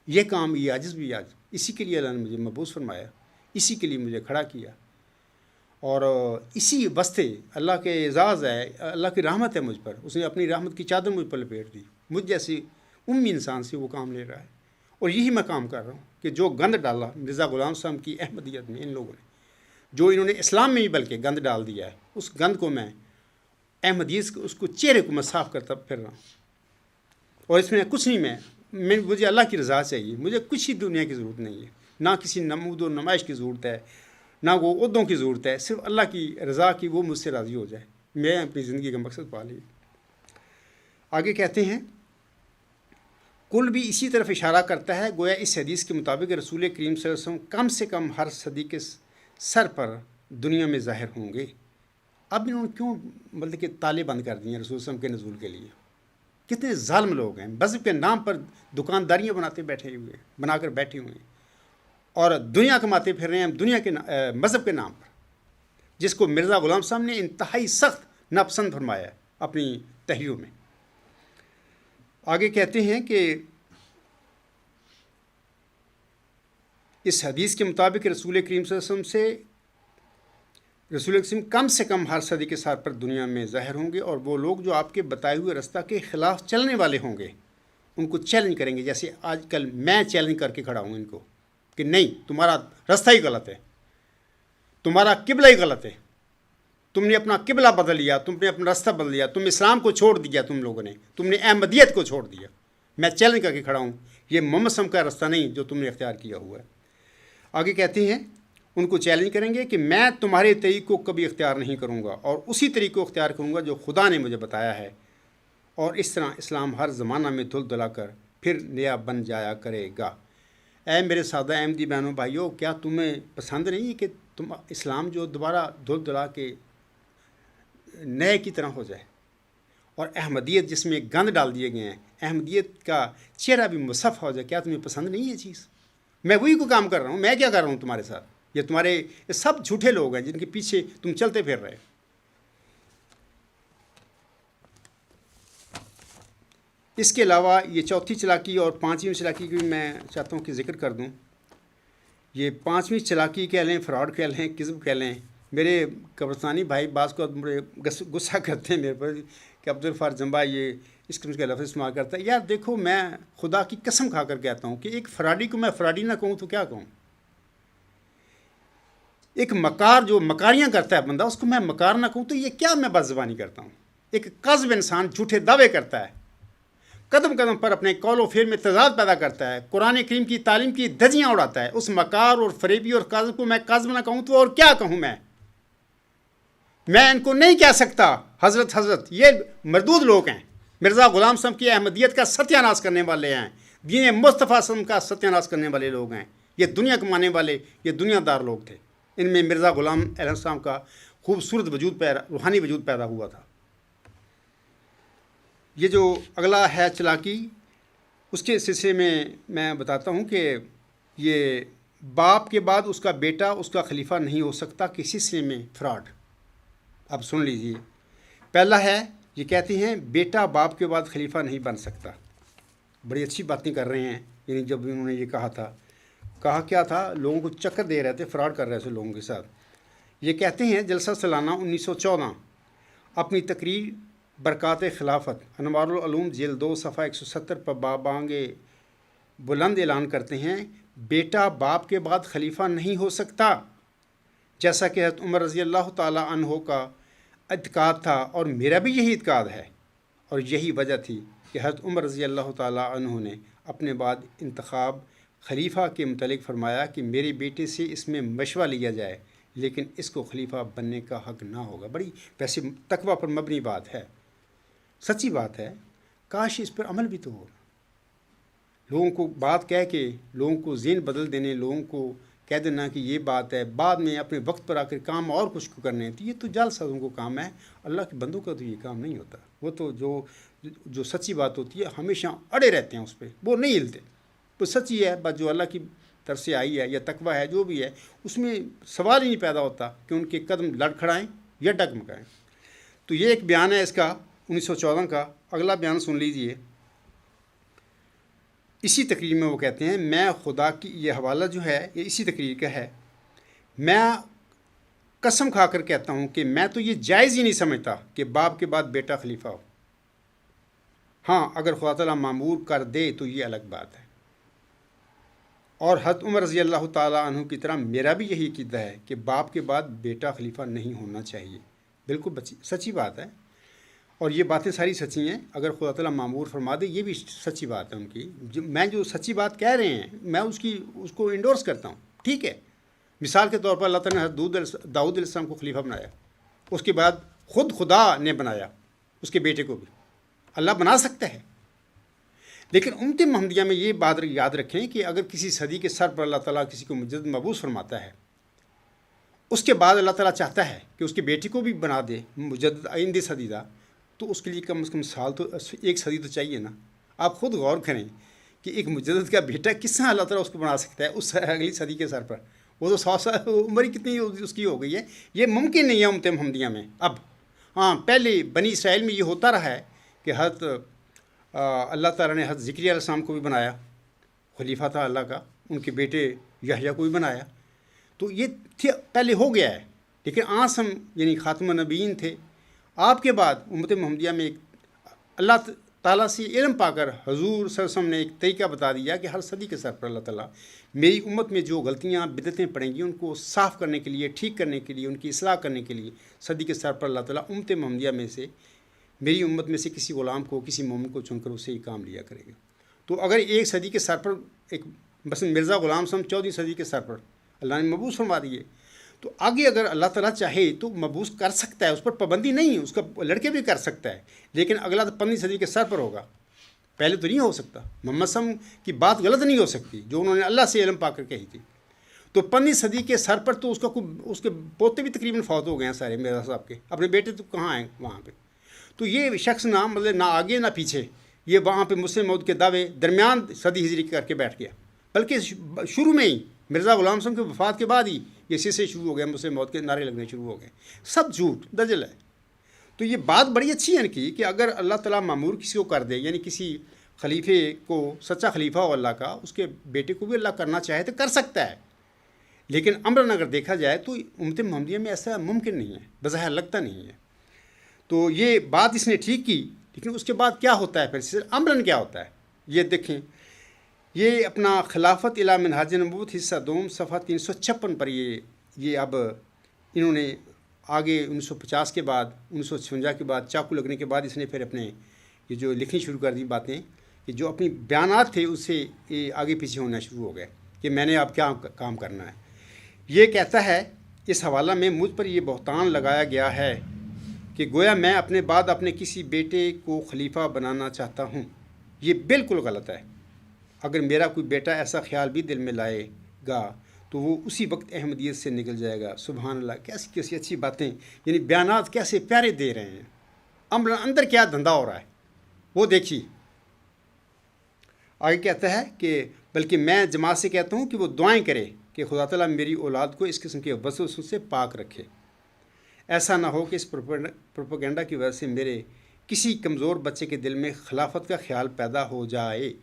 Speaker 1: یہ کام یہ عاجز بھی آج اسی کے لیے اللہ نے مجھے مبعوث فرمایا، اسی کے لیے مجھے کھڑا کیا، اور اسی واسطے اللہ کے اعزاز ہے، اللہ کی رحمت ہے مجھ پر، اس نے اپنی رحمت کی چادر مجھ پر لپیٹ دی، مجھ جیسی امی انسان سے وہ کام لے رہا ہے، اور یہی میں کام کر رہا ہوں کہ جو گند ڈالا مرزا غلام صاحب کی احمدیت میں، ان لوگوں نے جو انہوں نے اسلام میں بھی بلکہ گند ڈال دیا ہے، اس گند کو میں احمدیت اس کو چہرے کو میں صاف کرتا پھر رہا ہوں، اور اس میں کچھ نہیں، مجھے اللہ کی رضا چاہیے، مجھے کچھ ہی دنیا کی ضرورت نہیں ہے، نہ کسی نمود و نمائش کی ضرورت ہے، نہ وہ عہدوں کی ضرورت ہے، صرف اللہ کی رضا کی، وہ مجھ سے راضی ہو جائے، میں اپنی زندگی کا مقصد پا لی۔ آگے کہتے ہیں کل بھی اسی طرف اشارہ کرتا ہے، گویا اس حدیث کے مطابق رسول کریم صلی اللہ علیہ وسلم کم سے کم ہر صدی کے سر پر دنیا میں ظاہر ہوں گے۔ اب انہوں نے کیوں مطلب کہ تالے بند کر دیے ہیں رسول وسلم کے نزول کے لیے؟ کتنے ظالم لوگ ہیں، مذہب کے نام پر دکانداریاں بنا کر بیٹھے ہوئے ہیں، اور دنیا کماتے پھر رہے ہیں دنیا کے مذہب کے نام پر، جس کو مرزا غلام صاحب نے انتہائی سخت ناپسند فرمایا ہے اپنی تحریروں میں۔ آگے کہتے ہیں کہ اس حدیث کے مطابق رسول کریم صلی اللہ علیہ وسلم کم سے کم ہر صدی کے سر پر دنیا میں ظاہر ہوں گے، اور وہ لوگ جو آپ کے بتائے ہوئے رستہ کے خلاف چلنے والے ہوں گے ان کو چیلنج کریں گے، جیسے آج کل میں چیلنج کر کے کھڑا ہوں ان کو کہ نہیں، تمہارا رستہ ہی غلط ہے، تمہارا قبلہ ہی غلط ہے، تم نے اپنا قبلہ بدل لیا، تم نے اپنا راستہ بدل لیا، تم اسلام کو چھوڑ دیا، تم لوگوں نے، تم نے احمدیت کو چھوڑ دیا۔ میں چیلنج کر کے کھڑا ہوں، یہ محمد صلی اللہ علیہ وسلم کا راستہ نہیں جو تم نے اختیار کیا ہوا ہے۔ آگے کہتے ہیں ان کو چیلنج کریں گے کہ میں تمہارے طریق کو کبھی اختیار نہیں کروں گا، اور اسی طریق کو اختیار کروں گا جو خدا نے مجھے بتایا ہے، اور اس طرح اسلام ہر زمانہ میں دھل دلا کر پھر نیا بن جایا کرے گا۔ اے میرے سادہ احمدی بہنوں بھائیوں، کیا تمہیں پسند نہیں ہے کہ تم اسلام جو دوبارہ دھل دلا کے نئے کی طرح ہو جائے، اور احمدیت جس میں گند ڈال دیے گئے ہیں، احمدیت کا چہرہ بھی مصفح ہو جائے؟ کیا تمہیں پسند نہیں ہے چیز؟ میں وہی کو کام کر رہا ہوں، میں کیا کر رہا ہوں تمہارے ساتھ؟ یہ تمہارے سب جھوٹے لوگ ہیں جن کے پیچھے تم چلتے پھر رہے۔ اس کے علاوہ یہ چوتھی چلاکی اور پانچویں چلاکی کی بھی میں چاہتا ہوں کہ ذکر کر دوں۔ یہ پانچویں چلاکی کہہ لیں، فراڈ کہہ لیں، کذب کہہ لیں۔ میرے قبرستانی بھائی بعض کو بڑے غصہ کرتے ہیں میرے پر کہ عبدالغفار جمبا یہ اس قسم کے لفظ استعمال کرتا ہے۔ یار دیکھو، میں خدا کی قسم کھا کر کہتا ہوں کہ ایک فراڈی کو میں فراڈی نہ کہوں تو کیا کہوں؟ ایک مکار جو مکاریاں کرتا ہے بندہ، اس کو میں مکار نہ کہوں تو یہ کیا میں بد زبانی کرتا ہوں؟ ایک قاذب انسان جھوٹے دعوے کرتا ہے، قدم قدم پر اپنے قول و فعل میں تضاد پیدا کرتا ہے، قرآن کریم کی تعلیم کی دھجیاں اڑاتا ہے، اس مکار اور فریبی اور قاذب کو میں قاذب نہ کہوں تو اور کیا کہوں؟ میں ان کو نہیں کہہ سکتا حضرت یہ مردود لوگ ہیں، مرزا غلام صاحب کی احمدیت کا ستیہ ناش کرنے والے ہیں، دین مصطفیٰ صلی اللہ علیہ وسلم کا ستیہ ناش کرنے والے لوگ ہیں، یہ دنیا کمانے والے، یہ دنیا دار لوگ تھے۔ ان میں مرزا غلام علیہ السلام کا خوبصورت روحانی وجود پیدا ہوا تھا۔ یہ جو اگلا ہے چلاکی، اس کے سلسلے میں بتاتا ہوں کہ یہ باپ کے بعد اس کا بیٹا اس کا خلیفہ نہیں ہو سکتا، کسی سلسلے میں فراڈ۔ اب سن لیجئے، پہلا ہے یہ کہتے ہیں بیٹا باپ کے بعد خلیفہ نہیں بن سکتا۔ بڑی اچھی باتیں کر رہے ہیں، یعنی جب انہوں نے یہ کہا کیا تھا، لوگوں کو چکر دے رہے تھے، فراڈ کر رہے تھے لوگوں کے ساتھ۔ یہ کہتے ہیں جلسہ سالانہ 1914 اپنی تقریر برکات خلافت انوار العلوم جلد 2 صفحہ 170 پر بابانگ بلند اعلان کرتے ہیں، بیٹا باپ کے بعد خلیفہ نہیں ہو سکتا، جیسا کہ حضرت عمر رضی اللہ تعالیٰ عنہ کا اعتقاد تھا، اور میرا بھی یہی اعتقاد ہے، اور یہی وجہ تھی کہ حضرت عمر رضی اللہ تعالیٰ عنہ نے اپنے بعد انتخاب خلیفہ کے متعلق فرمایا کہ میرے بیٹے سے اس میں مشورہ لیا جائے، لیکن اس کو خلیفہ بننے کا حق نہ ہوگا۔ بڑی ویسے تقویٰ پر مبنی بات ہے، سچی بات ہے، کاش اس پر عمل بھی تو ہو۔ لوگوں کو بات کہہ کے، لوگوں کو ذہن بدل دینے، لوگوں کو کہہ دینا کہ یہ بات ہے، بعد میں اپنے وقت پر آ کر کام اور کچھ کو کرنے ہیں، تو یہ تو جعل سازوں کو کام ہے، اللہ کے بندوں کا تو یہ کام نہیں ہوتا۔ وہ تو جو سچی بات ہوتی ہے ہمیشہ اڑے رہتے ہیں اس پہ، وہ نہیں ہلتے۔ تو سچی ہے بات جو اللہ کی طرف سے آئی ہے یا تقویٰ ہے جو بھی ہے، اس میں سوال ہی نہیں پیدا ہوتا کہ ان کے قدم لڑکھڑائیں یا ڈگمگائیں۔ تو یہ ایک بیان ہے اس کا 1914 کا۔ اگلا بیان سن لیجئے۔ اسی تقریر میں وہ کہتے ہیں، میں خدا کی، یہ حوالہ جو ہے یہ اسی تقریر کا ہے، میں قسم کھا کر کہتا ہوں کہ میں تو یہ جائز ہی نہیں سمجھتا کہ باپ کے بعد بیٹا خلیفہ ہو۔ ہاں اگر خدا تعالیٰ معمور کر دے تو یہ الگ بات ہے، اور حضرت عمر رضی اللہ تعالیٰ عنہ کی طرح میرا بھی یہی عقیدہ ہے کہ باپ کے بعد بیٹا خلیفہ نہیں ہونا چاہیے۔ بالکل سچی بات ہے، اور یہ باتیں ساری سچی ہیں۔ اگر خدا تعالیٰ معمور فرما دے، یہ بھی سچی بات ہے ان کی۔ میں جو سچی بات کہہ رہے ہیں میں اس کو انڈورس کرتا ہوں، ٹھیک ہے۔ مثال کے طور پر اللہ تعالیٰ نے حضرت داؤد علیہ السلام کو خلیفہ بنایا، اس کے بعد خود خدا نے بنایا اس کے بیٹے کو بھی۔ اللہ بنا سکتا ہے، لیکن امت محمدیہ میں یہ بات یاد رکھیں کہ اگر کسی صدی کے سر پر اللہ تعالیٰ کسی کو مجدد مبعوث فرماتا ہے، اس کے بعد اللہ تعالیٰ چاہتا ہے کہ اس کے بیٹے کو بھی بنا دے مجدد آئندہ صدی دا، تو اس کے لیے کم از کم سال تو 1 صدی تو چاہیے نا۔ آپ خود غور کریں کہ ایک مجدد کا بیٹا کس طرح اللہ تعالیٰ اس کو بنا سکتا ہے اس اگلی صدی کے سر پر؟ وہ تو 100 سال عمر ہی کتنی اس کی ہو گئی ہے، یہ ممکن نہیں ہے امت محمدیہ میں اب۔ ہاں پہلے بنی اسرائیل میں یہ ہوتا رہا ہے کہ اللہ تعالیٰ نے حضرت زکریا علیہ السلام کو بھی بنایا، خلیفہ تھا اللہ کا، ان کے بیٹے یحییٰ کو بھی بنایا، تو یہ پہلے ہو گیا ہے، لیکن آسم یعنی خاتم النبیین تھے۔ آپ کے بعد امت محمدیہ میں ایک اللہ تعالیٰ سے علم پا کر حضور صلی اللہ علیہ وسلم نے ایک طریقہ بتا دیا کہ ہر صدی کے سر پر اللہ تعالیٰ میری امت میں جو غلطیاں بدعتیں پڑیں گی ان کو صاف کرنے کے لیے، ٹھیک کرنے کے لیے، ان کی اصلاح کرنے کے لیے صدی کے سر پر اللہ تعالیٰ امت محمدیہ میں سے، میری امت میں سے کسی غلام کو، کسی مومن کو چن کر اسے یہ کام لیا کرے گا۔ تو اگر ایک صدی کے سر پر ایک مثلا مرزا غلام صاحب 14ویں صدی کے سر پر اللہ نے مبعوث فرما دیے، تو آگے اگر اللہ تعالیٰ چاہے تو مبعوث کر سکتا ہے، اس پر پابندی نہیں ہے، اس کا لڑکے بھی کر سکتا ہے، لیکن اگلا تو 15ویں صدی کے سر پر ہوگا، پہلے تو نہیں ہو سکتا۔ محمد صلی اللہ علیہ وسلم کی بات غلط نہیں ہو سکتی جو انہوں نے اللہ سے علم پا کر کہی تھی، تو 15ویں صدی کے سر پر تو اس کے پوتے بھی تقریباً فوت ہو گئے ہیں سارے مرزا صاحب کے، اپنے بیٹے تو کہاں ہیں وہاں پہ۔ تو یہ شخص مطلب نہ آگے نہ پیچھے، یہ وہاں پہ مسلم موت کے دعوے درمیان صدی ہجری کر کے بیٹھ گیا، بلکہ شروع میں ہی مرزا غلام صاحب کی وفات کے بعد ہی یہ سلسلے شروع ہو گئے، مسلم موت کے نعرے لگنے شروع ہو گئے، سب جھوٹ دجل ہے۔ تو یہ بات بڑی اچھی ہے ان کی کہ اگر اللہ تعالیٰ معمور کسی کو کر دے، یعنی کسی خلیفے کو، سچا خلیفہ ہو اللہ کا، اس کے بیٹے کو بھی اللہ کرنا چاہے تو کر سکتا ہے، لیکن امراً اگر دیکھا جائے تو امت محمدیہ میں ایسا ممکن نہیں ہے، بظاہر لگتا نہیں ہے۔ تو یہ بات اس نے ٹھیک کی، لیکن اس کے بعد کیا ہوتا ہے پھر امراً کیا ہوتا ہے یہ دیکھیں۔ یہ اپنا خلافت الی منہاج نبوت حصہ دوم صفحہ 356 پر یہ اب انہوں نے آگے 1950 کے بعد، 1956 کے بعد، چاقو لگنے کے بعد اس نے پھر اپنے یہ جو لکھنی شروع کر دی باتیں، کہ جو اپنی بیانات تھے اس سے یہ آگے پیچھے ہونا شروع ہو گئے کہ میں نے اب کیا کام کرنا ہے۔ یہ کہتا ہے اس حوالہ میں، مجھ پر یہ بہتان لگایا گیا ہے کہ گویا میں اپنے بعد اپنے کسی بیٹے کو خلیفہ بنانا چاہتا ہوں۔ یہ بالکل غلط ہے۔ اگر میرا کوئی بیٹا ایسا خیال بھی دل میں لائے گا تو وہ اسی وقت احمدیت سے نکل جائے گا۔ سبحان اللہ، کیسی اچھی باتیں، یعنی بیانات کیسے پیارے دے رہے ہیں۔ اندر کیا دھندا ہو رہا ہے وہ دیکھیے۔ آگے کہتا ہے کہ بلکہ میں جماعت سے کہتا ہوں کہ وہ دعائیں کرے کہ خدا تعالیٰ میری اولاد کو اس قسم کے وسوسوں سے پاک رکھے۔ ایسا نہ ہو کہ اس پروپیگنڈا کی وجہ سے میرے کسی کمزور بچے کے دل میں خلافت کا خیال پیدا ہو جائے۔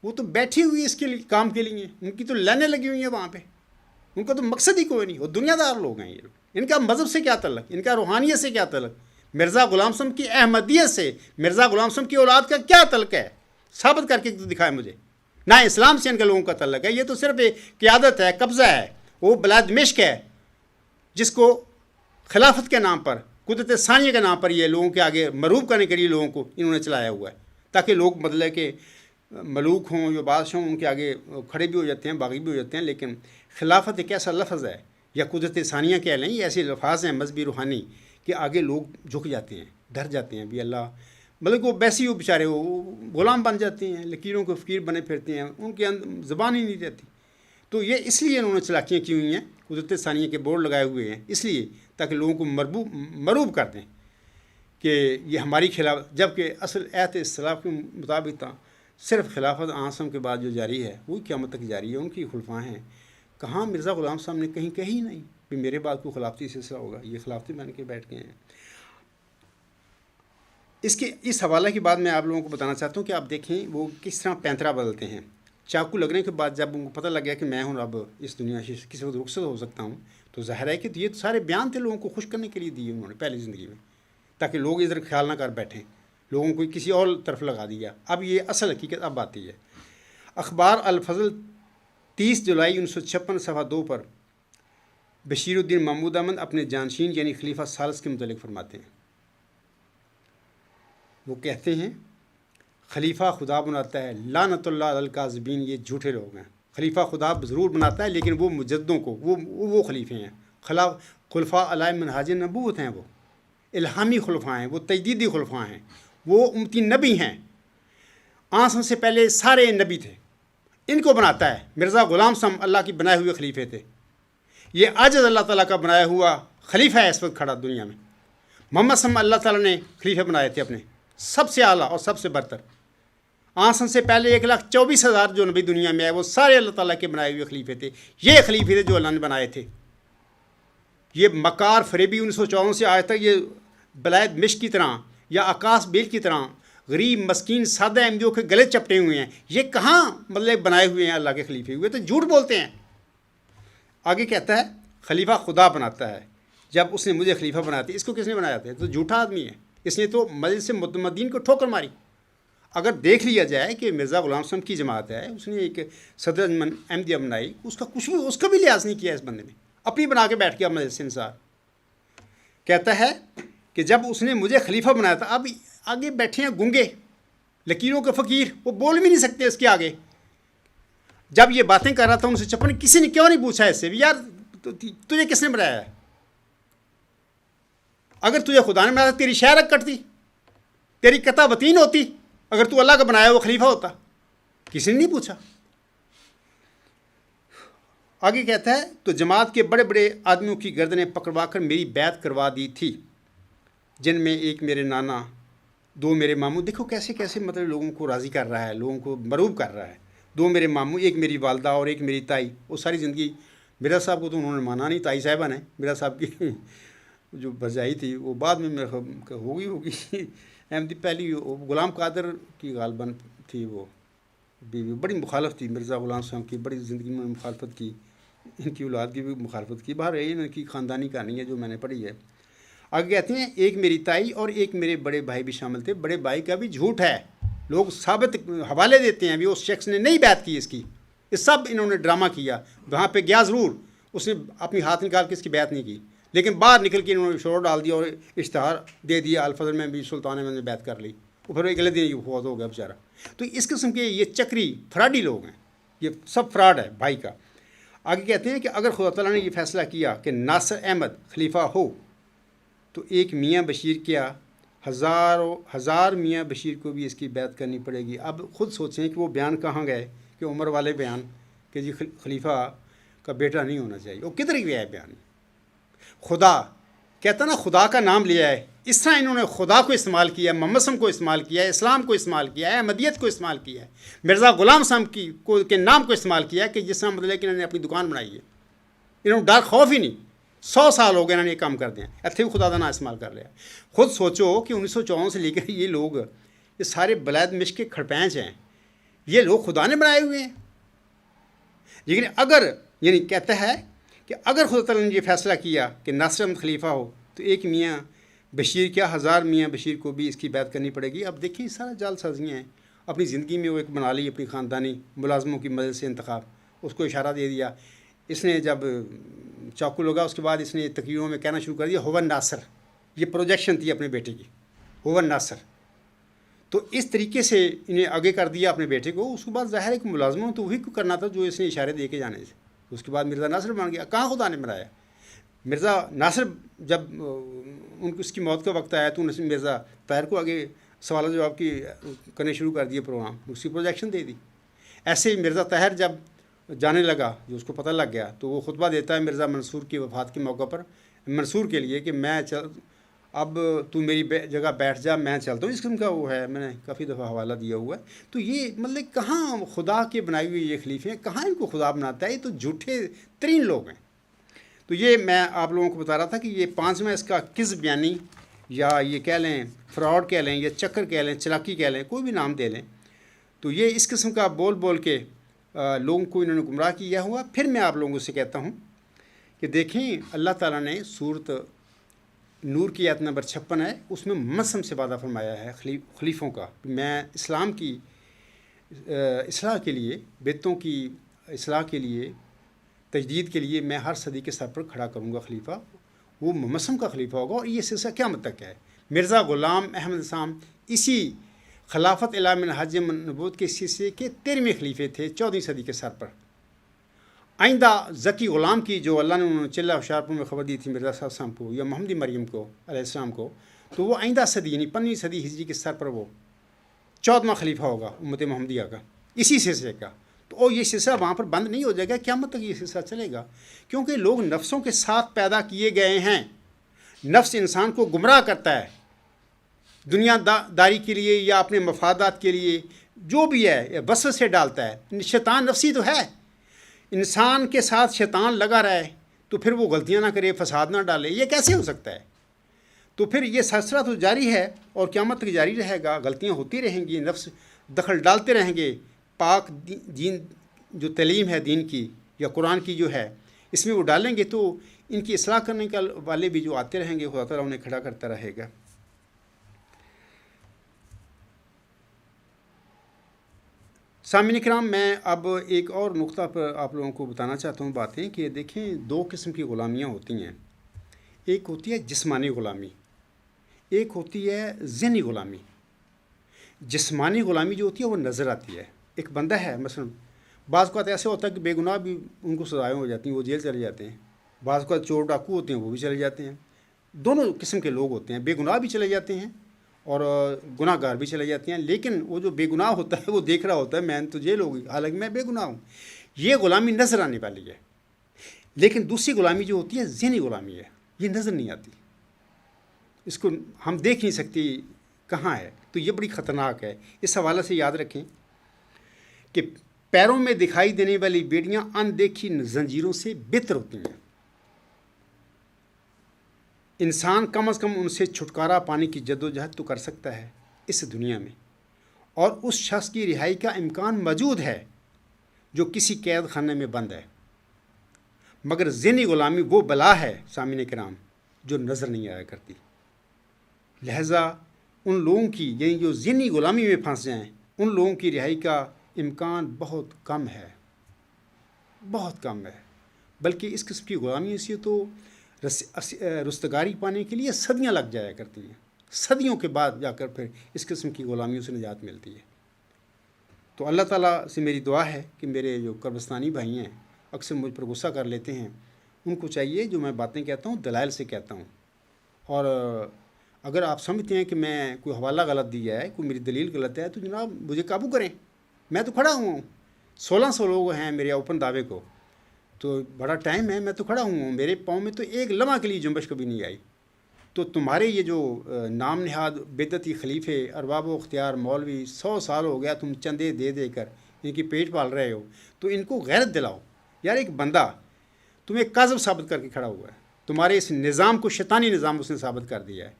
Speaker 1: وہ تو بیٹھی ہوئی اس کے کام کے لیے، ان کی تو لائنیں لگی ہوئی ہیں وہاں پہ، ان کا تو مقصد ہی کوئی نہیں، وہ دنیا دار لوگ ہیں یہ لوگ۔ ان کا مذہب سے کیا تعلق، ان کا روحانیت سے کیا تعلق، مرزا غلام صاحب کی احمدیت سے، مرزا غلام صاحب کی اولاد کا کیا تعلق ہے؟ ثابت کر کے دکھائے مجھے۔ نہ اسلام سے ان کے لوگوں کا تعلق ہے، یہ تو صرف ایک قیادت ہے، قبضہ ہے، وہ بلاد دمشق ہے جس کو خلافت کے نام پر، قدرت ثانیہ کے نام پر یہ لوگوں کے آگے مروب کرنے کے لیے لوگوں کو انہوں نے چلایا ہوا ہے، تاکہ لوگ مطلب کہ ملوک ہوں یا بادشاہ ہوں ان کے آگے کھڑے بھی ہو جاتے ہیں، باغی بھی ہو جاتے ہیں۔ لیکن خلافت ایک ایسا لفظ ہے، یا قدرت ثانیہ کہہ لیں، یہ ایسے الفاظ ہیں مذہبی روحانی کہ آگے لوگ جھک جاتے ہیں، ڈر جاتے ہیں بھی اللہ، مطلب وہ ویسے ہی وہ بیچارے وہ غلام بن جاتے ہیں، لکیروں کو فقیر بنے پھرتے ہیں، ان کے اندر زبان ہی نہیں رہتی۔ تو یہ اس لیے انہوں نے چلاکیاں کی ہوئی ہیں، قدرت ثانیہ کے بورڈ لگائے ہوئے ہیں، اس لیے تاکہ لوگوں کو مروب کر دیں کہ یہ ہماری خلافت، جبکہ اصل عہد اصطلاف کے مطابق تھا صرف خلافت آسم کے بعد جو جاری ہے وہی قیامت تک جاری ہے، ان کی خلفاء ہیں۔ کہاں مرزا غلام صاحب نے کہیں کہی نہیں کہ میرے بعد کوئی خلافتی سلسلہ ہوگا، یہ خلافتی بن کے بیٹھ گئے ہیں۔ اس حوالہ کی بات میں آپ لوگوں کو بتانا چاہتا ہوں کہ آپ دیکھیں وہ کس طرح پینترا بدلتے ہیں۔ چاقو لگنے کے بعد جب ان کو پتہ لگ گیا کہ میں ہوں اب اس دنیا سے کسی وقت رخصت ہو سکتا ہوں، تو ظاہر ہے کہ یہ سارے بیان تھے لوگوں کو خوش کرنے کے لیے دیے انہوں نے پہلی زندگی میں، تاکہ لوگ ادھر خیال نہ کر بیٹھیں، لوگوں کو کسی اور طرف لگا دیا۔ اب یہ اصل حقیقت اب آتی ہے۔ اخبار الفضل 30 جولائی 1956 صفحہ 2 پر بشیر الدین محمود احمد اپنے جانشین یعنی خلیفہ ثالث کے متعلق فرماتے ہیں۔ وہ کہتے ہیں خلیفہ خدا بناتا ہے، لعنت اللہ علی الکاذبین، یہ جھوٹے لوگ ہیں۔ خلیفہ خدا ضرور بناتا ہے لیکن وہ مجددوں کو، وہ خلیفے ہیں، خلفاء علی منہاج نبوت ہیں، وہ الہامی خلفاء ہیں، وہ تجدیدی خلفاء ہیں، وہ امتی نبی ہیں۔ آسم سے پہلے سارے نبی تھے، ان کو بناتا ہے۔ مرزا غلام صاحب اللہ کی بنائے ہوئے خلیفے تھے، یہ عاجز اللہ تعالیٰ کا بنایا ہوا خلیفہ ہے اس وقت کھڑا دنیا میں۔ محمد صلی اللہ تعالیٰ نے خلیفے بنائے تھے اپنے، سب سے اعلیٰ اور سب سے برتر۔ آسن سے پہلے 1,24,000 جو نبی دنیا میں آئے وہ سارے اللہ تعالیٰ کے بنائے ہوئے خلیفے تھے، یہ خلیفے تھے جو اللہ نے بنائے تھے۔ یہ مکار فریبی 1954 سے آج تک یہ بلاد مشق کی طرح یا آکاش بیل کی طرح غریب مسکین سادہ احمدیوں کے گلے چپٹے ہوئے ہیں، یہ کہاں مطلب بنائے ہوئے ہیں اللہ کے خلیفے ہوئے، تو جھوٹ بولتے ہیں۔ آگے کہتا ہے خلیفہ خدا بناتا ہے، جب اس نے مجھے خلیفہ بنایا تھا۔ اس کو کس نے بنایا تھا؟ تو جھوٹا آدمی ہے، اس نے تو مجلس متمدین کو ٹھوکر ماری۔ اگر دیکھ لیا جائے کہ مرزا غلام صاحب کی جماعت ہے، اس نے ایک صدر احمدیہ بنائی، اس کا بھی لحاظ نہیں کیا اس بندے نے، اپنی بنا کے بیٹھ گیا مجلس انصار۔ کہتا ہے کہ جب اس نے مجھے خلیفہ بنایا تھا، اب آگے بیٹھے ہیں گنگے لکیروں کے فقیر، وہ بول بھی نہیں سکتے اس کے آگے۔ جب یہ باتیں کر رہا تھا ان سے چپن، کسی نے کیوں نہیں پوچھا اس سے بھی یار تجھے کس نے بنایا ہے؟ اگر تجھے خدا نے بنایا تھا تیری شہر کٹتی، تیری قطع وطین ہوتی، اگر تو اللہ کا بنایا وہ خلیفہ ہوتا، کسی نے نہیں پوچھا۔ آگے کہتا ہے تو جماعت کے بڑے بڑے آدمیوں کی گردنیں پکڑوا کر میری بیعت کروا دی تھی، جن میں ایک میرے نانا، دو میرے ماموں۔ دیکھو کیسے کیسے مطلب لوگوں کو راضی کر رہا ہے، لوگوں کو مرعوب کر رہا ہے۔ دو میرے ماموں، ایک میری والدہ اور ایک میری تائی۔ وہ ساری زندگی مرزا صاحب کو تو انہوں نے مانا نہیں، تائی صاحبہ نے مرزا صاحب کی جو بھرجائی تھی وہ بعد میں میرے ہوگی احمدی پہلی غلام قادر کی غالباً تھی وہ بیوی، بڑی مخالف تھی مرزا غلام صاحب کی، بڑی زندگی میں مخالفت کی، ان کی اولاد کی بھی مخالفت کی، باہر یہی ان کی خاندانی کہانی ہے جو میں نے پڑھی ہے۔ آگے کہتے ہیں ایک میری تائی اور ایک میرے بڑے بھائی بھی شامل تھے۔ بڑے بھائی کا بھی جھوٹ ہے، لوگ ثابت حوالے دیتے ہیں، ابھی اس شخص نے نہیں بیعت کی اس کی، یہ سب انہوں نے ڈرامہ کیا۔ وہاں پہ گیا ضرور، اس نے اپنی ہاتھ نکال کے اس کی بیعت نہیں کی، لیکن باہر نکل کے انہوں نے شور ڈال دیا اور اشتہار دے دیا الفضل میں بھی سلطان احمد نے بیعت کر لی، وہ پھر اگلے دن یہ فوت ہو گیا بیچارہ۔ تو اس قسم کے یہ چکری فراڈی لوگ ہیں، یہ سب فراڈ ہے بھائی کا۔ آگے کہتے ہیں کہ اگر خدا تعالیٰ نے یہ فیصلہ کیا کہ ناصر احمد خلیفہ ہو تو ایک میاں بشیر کیا ہزار میاں بشیر کو بھی اس کی بیعت کرنی پڑے گی۔ اب خود سوچیں کہ وہ بیان کہاں گئے کہ عمر والے بیان کہ جی خلیفہ کا بیٹا نہیں ہونا چاہیے، وہ کدھر گیا ہے بیان؟ خدا کہتا نا خدا کا نام لیا ہے، اس طرح انہوں نے خدا کو استعمال کیا ہے، محمد صلی اللہ علیہ وسلم کو استعمال کیا ہے، اسلام کو استعمال کیا ہے، احمدیت کو استعمال کیا ہے، مرزا غلام صاحب کے نام کو استعمال کیا ہے کہ جس طرح مطلب کہ انہوں نے اپنی دکان بنائی ہے، انہوں نے ڈر خوف ہی نہیں، 100 سال ہو گئے انہوں نے یہ کام کر دیا، ایتھے بھی خدا کا نام استعمال کر لیا۔ خود سوچو کہ 1954 سے لے کر یہ لوگ، یہ سارے بلاد مشق کے کھڑپینچ ہیں، یہ لوگ خدا نے بنائے ہوئے ہیں۔ لیکن اگر یعنی کہتا ہے کہ اگر خدا تعالیٰ نے یہ فیصلہ کیا کہ ناصر احمد خلیفہ ہو تو ایک میاں بشیر کیا 1000 میاں بشیر کو بھی اس کی بیعت کرنی پڑے گی۔ اب دیکھیں سارا جال سازیاں ہیں، اپنی زندگی میں وہ ایک بنا لی اپنی خاندانی ملازموں کی مدد سے انتخاب، اس کو اشارہ دے دیا۔ اس نے جب چاقو لگا اس کے بعد اس نے تقریروں میں کہنا شروع کر دیا ہون ناصر، یہ پروجیکشن تھی اپنے بیٹے کی، ہون ناصر۔ تو اس طریقے سے انہیں آگے کر دیا اپنے بیٹے کو۔ اس کے بعد ظاہر ہے کہ ملازموں تو وہی کو کرنا تھا جو اس نے اشارے دے کے جانے سے۔ اس کے بعد مرزا ناصر بن گیا، کہاں خدا نے بنایا؟ مرزا ناصر جب اس کی موت کا وقت آیا تو انہوں نے مرزا طاہر کو آگے سوال و جواب کی کرنے شروع کر دیے پروگرام، اس کی پروجیکشن دے دی۔ ایسے ہی مرزا طاہر جب جانے لگا، جو اس کو پتہ لگ گیا، تو وہ خطبہ دیتا ہے مرزا منصور کی وفات کے موقع پر منصور کے لیے کہ میں اب تو میری جگہ بیٹھ جا، میں چلتا ہوں۔ اس قسم کا وہ ہے، میں نے کافی دفعہ حوالہ دیا ہوا ہے۔ تو یہ مطلب کہاں خدا کے بنائی ہوئی یہ خلیفے ہیں، کہاں ان کو خدا بناتا ہے؟ یہ تو جھوٹے ترین لوگ ہیں۔ تو یہ میں آپ لوگوں کو بتا رہا تھا کہ یہ 5واں اس کا کذب بیانی، یا یہ کہہ لیں فراڈ کہہ لیں، یا چکر کہہ لیں، چلاکی کہہ لیں، کوئی بھی نام دے لیں، تو یہ اس قسم کا بول بول کے لوگوں کو انہوں نے گمراہ کیا ہوا۔ پھر میں آپ لوگوں سے کہتا ہوں کہ دیکھیں اللہ تعالیٰ نے سورت نور کی آیت نمبر 56 ہے، اس میں محمد سے وعدہ فرمایا ہے خلیفوں کا، میں اسلام کی اصلاح کے لیے، بدعتوں کی اصلاح کے لیے، تجدید کے لیے میں ہر صدی کے سر پر کھڑا کروں گا خلیفہ، وہ محمد کا خلیفہ ہوگا۔ اور یہ سلسلہ قیامت تک ہے۔ مرزا غلام احمد صاحب اسی خلافت اعلی منہاج نبوت کے سلسلے کے 13ویں خلیفے تھے 14ویں صدی کے سر پر۔ آئندہ ذکی غلام کی جو اللہ نے انہوں نے چلہ ہوشیارپور میں خبر دی تھی مرزا صاحب کو یا محمدی مریم کو علیہ السلام کو، تو وہ آئندہ صدی یعنی 15ویں صدی ہجری کے سر پر وہ 14واں خلیفہ ہوگا امت محمدیہ کا، اسی سلسلے کا۔ تو یہ سلسلہ وہاں پر بند نہیں ہو جائے گا، قیامت تک یہ سلسلہ چلے گا، کیونکہ لوگ نفسوں کے ساتھ پیدا کیے گئے ہیں۔ نفس انسان کو گمراہ کرتا ہے دنیا داری کے لیے یا اپنے مفادات کے لیے، جو بھی ہے وسوسے سے ڈالتا ہے۔ شیطان نفسی تو ہے، انسان کے ساتھ شیطان لگا رہے تو پھر وہ غلطیاں نہ کرے، فساد نہ ڈالے، یہ کیسے ہو سکتا ہے؟ تو پھر یہ سلسلہ تو جاری ہے اور قیامت تک جاری رہے گا، غلطیاں ہوتی رہیں گی، نفس دخل ڈالتے رہیں گے، پاک دین جو تعلیم ہے دین کی یا قرآن کی جو ہے اس میں وہ ڈالیں گے، تو ان کی اصلاح کرنے کا والے بھی جو آتے رہیں گے خدا تعالیٰ انہیں کھڑا کرتا رہے گا۔ سامعین کرام، میں اب ایک اور نقطہ پر آپ لوگوں کو بتانا چاہتا ہوں باتیں، کہ دیکھیں دو قسم کی غلامیاں ہوتی ہیں، ایک ہوتی ہے جسمانی غلامی، ایک ہوتی ہے ذہنی غلامی۔ جسمانی غلامی جو ہوتی ہے وہ نظر آتی ہے، ایک بندہ ہے مثلا، بعض اوقات ایسا ہوتا ہے کہ بے گناہ بھی ان کو سزائیں ہو جاتی ہیں، وہ جیل چلے جاتے ہیں، بعض اوقات چور ڈاکو ہوتے ہیں وہ بھی چلے جاتے ہیں، دونوں قسم کے لوگ ہوتے ہیں، بے گناہ بھی چلے جاتے ہیں اور گناہ گار بھی چلے جاتے ہیں، لیکن وہ جو بے گناہ ہوتا ہے وہ دیکھ رہا ہوتا ہے میں تو جیل ہوگی حالانکہ میں بے گناہ ہوں۔ یہ غلامی نظر آنے والی ہے، لیکن دوسری غلامی جو ہوتی ہے ذہنی غلامی ہے، یہ نظر نہیں آتی، اس کو ہم دیکھ نہیں سکتے کہاں ہے، تو یہ بڑی خطرناک ہے۔ اس حوالے سے یاد رکھیں کہ پیروں میں دکھائی دینے والی بیڑیاں اندیکھی زنجیروں سے بہتر ہوتی ہیں۔ انسان کم از کم ان سے چھٹکارا پانے کی جدوجہد تو کر سکتا ہے اس دنیا میں، اور اس شخص کی رہائی کا امکان موجود ہے جو کسی قید خانے میں بند ہے، مگر ذہنی غلامی وہ بلا ہے سامعین کرام جو نظر نہیں آیا کرتی۔ لہٰذا ان لوگوں کی، یعنی جو ذہنی غلامی میں پھنس جائیں، ان لوگوں کی رہائی کا امکان بہت کم ہے، بہت کم ہے، بلکہ اس قسم کی غلامی سے تو رستگاری پانے کے لیے صدیاں لگ جایا کرتی ہیں، صدیوں کے بعد جا کر پھر اس قسم کی غلامیوں سے نجات ملتی ہے۔ تو اللہ تعالیٰ سے میری دعا ہے کہ میرے جو قبرستانی بھائی ہیں اکثر مجھ پر غصہ کر لیتے ہیں، ان کو چاہیے جو میں باتیں کہتا ہوں دلائل سے کہتا ہوں، اور اگر آپ سمجھتے ہیں کہ میں کوئی حوالہ غلط دیا ہے، کوئی میری دلیل غلط ہے، تو جناب مجھے قابو کریں، میں تو کھڑا ہوں، 1600 لوگ ہیں میرے اوپن دعوے کو، تو بڑا ٹائم ہے، میں تو کھڑا ہوں، میرے پاؤں میں تو ایک لمحہ کے لیے جنبش کبھی نہیں آئی۔ تو تمہارے یہ جو نام نہاد بدعتی خلیفے ارباب و اختیار مولوی 100 سال ہو گیا تم چندے دے دے کر ان کی پیٹ پال رہے ہو، تو ان کو غیرت دلاؤ یار۔ ایک بندہ تمہیں کاذب ثابت کر کے کھڑا ہوا ہے، تمہارے اس نظام کو شیطانی نظام اس نے ثابت کر دیا ہے،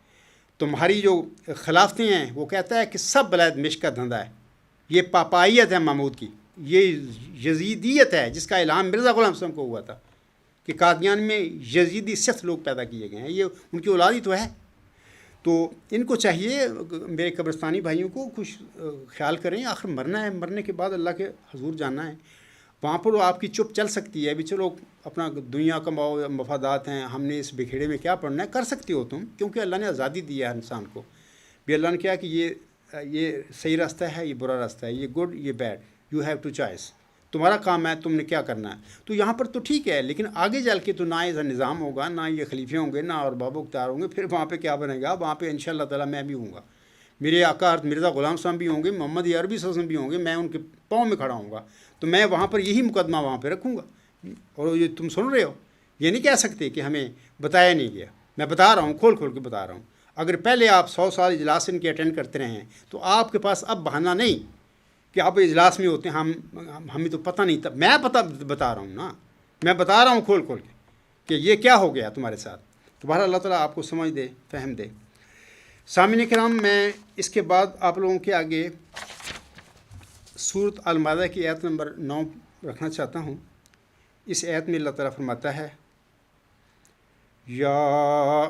Speaker 1: تمہاری جو خلافتیں ہیں وہ کہتا ہے کہ سب بلاد مشق کا دھندا ہے، یہ پاپائیت ہے محمود کی، یہ یزیدیت ہے جس کا اعلان مرزا غلام حسن کو ہوا تھا کہ قادیان میں یزیدی سخت لوگ پیدا کیے گئے ہیں، یہ ان کی اولاد ہی تو ہے۔ تو ان کو چاہیے میرے قبرستانی بھائیوں کو کچھ خیال کریں، آخر مرنا ہے، مرنے کے بعد اللہ کے حضور جانا ہے، وہاں پر آپ کی چپ چل سکتی ہے، ابھی چلو اپنا دنیا کماؤ مفادات ہیں، ہم نے اس بکھیڑے میں کیا پڑھنا ہے، کر سکتے ہو تم، کیونکہ اللہ نے آزادی دی ہے انسان کو بھی، اللہ نے کہا کہ یہ صحیح راستہ ہے، یہ برا راستہ ہے، یہ گڈ یہ bad, you have two choice, تمہارا کام ہے تم نے کیا کرنا ہے۔ تو یہاں پر تو ٹھیک ہے، لیکن آگے چل کے تو نہ ایسا نظام ہوگا، نہ یہ خلیفے ہوں گے، نہ اور بابو اختیار ہوں گے، پھر وہاں پہ کیا بنے گا؟ وہاں پہ انشاءاللہ تعالیٰ میں بھی ہوں گا، میرے آقا مرزا غلام صاحب بھی ہوں گے، محمد عربی صلی اللہ علیہ وسلم بھی ہوں گے، میں ان کے پاؤں میں کھڑا ہوں گا، تو میں وہاں پر یہی مقدمہ وہاں پہ رکھوں گا۔ اور یہ تم سن رہے ہو، یہ نہیں کہہ سکتے کہ ہمیں بتایا نہیں گیا، میں بتا رہا ہوں، کھول کھول کے بتا رہا ہوں۔ اگر پہلے آپ 100 سال اجلاس ان کے اٹینڈ کرتے رہے ہیں تو آپ کے پاس اب بہانہ نہیں کہ آپ اجلاس میں ہوتے ہیں، ہمیں تو پتہ نہیں تھا، میں بتا رہا ہوں نا، میں بتا رہا ہوں کھول کھول کے کہ یہ کیا ہو گیا تمہارے ساتھ۔ تو بہرحال اللہ تعالیٰ آپ کو سمجھ دے، فہم دے۔ سامعین کرام، میں اس کے بعد آپ لوگوں کے آگے سورۃ المائدہ کی آیت نمبر 9 رکھنا چاہتا ہوں۔ اس آیت میں اللہ تعالیٰ فرماتا ہے، یا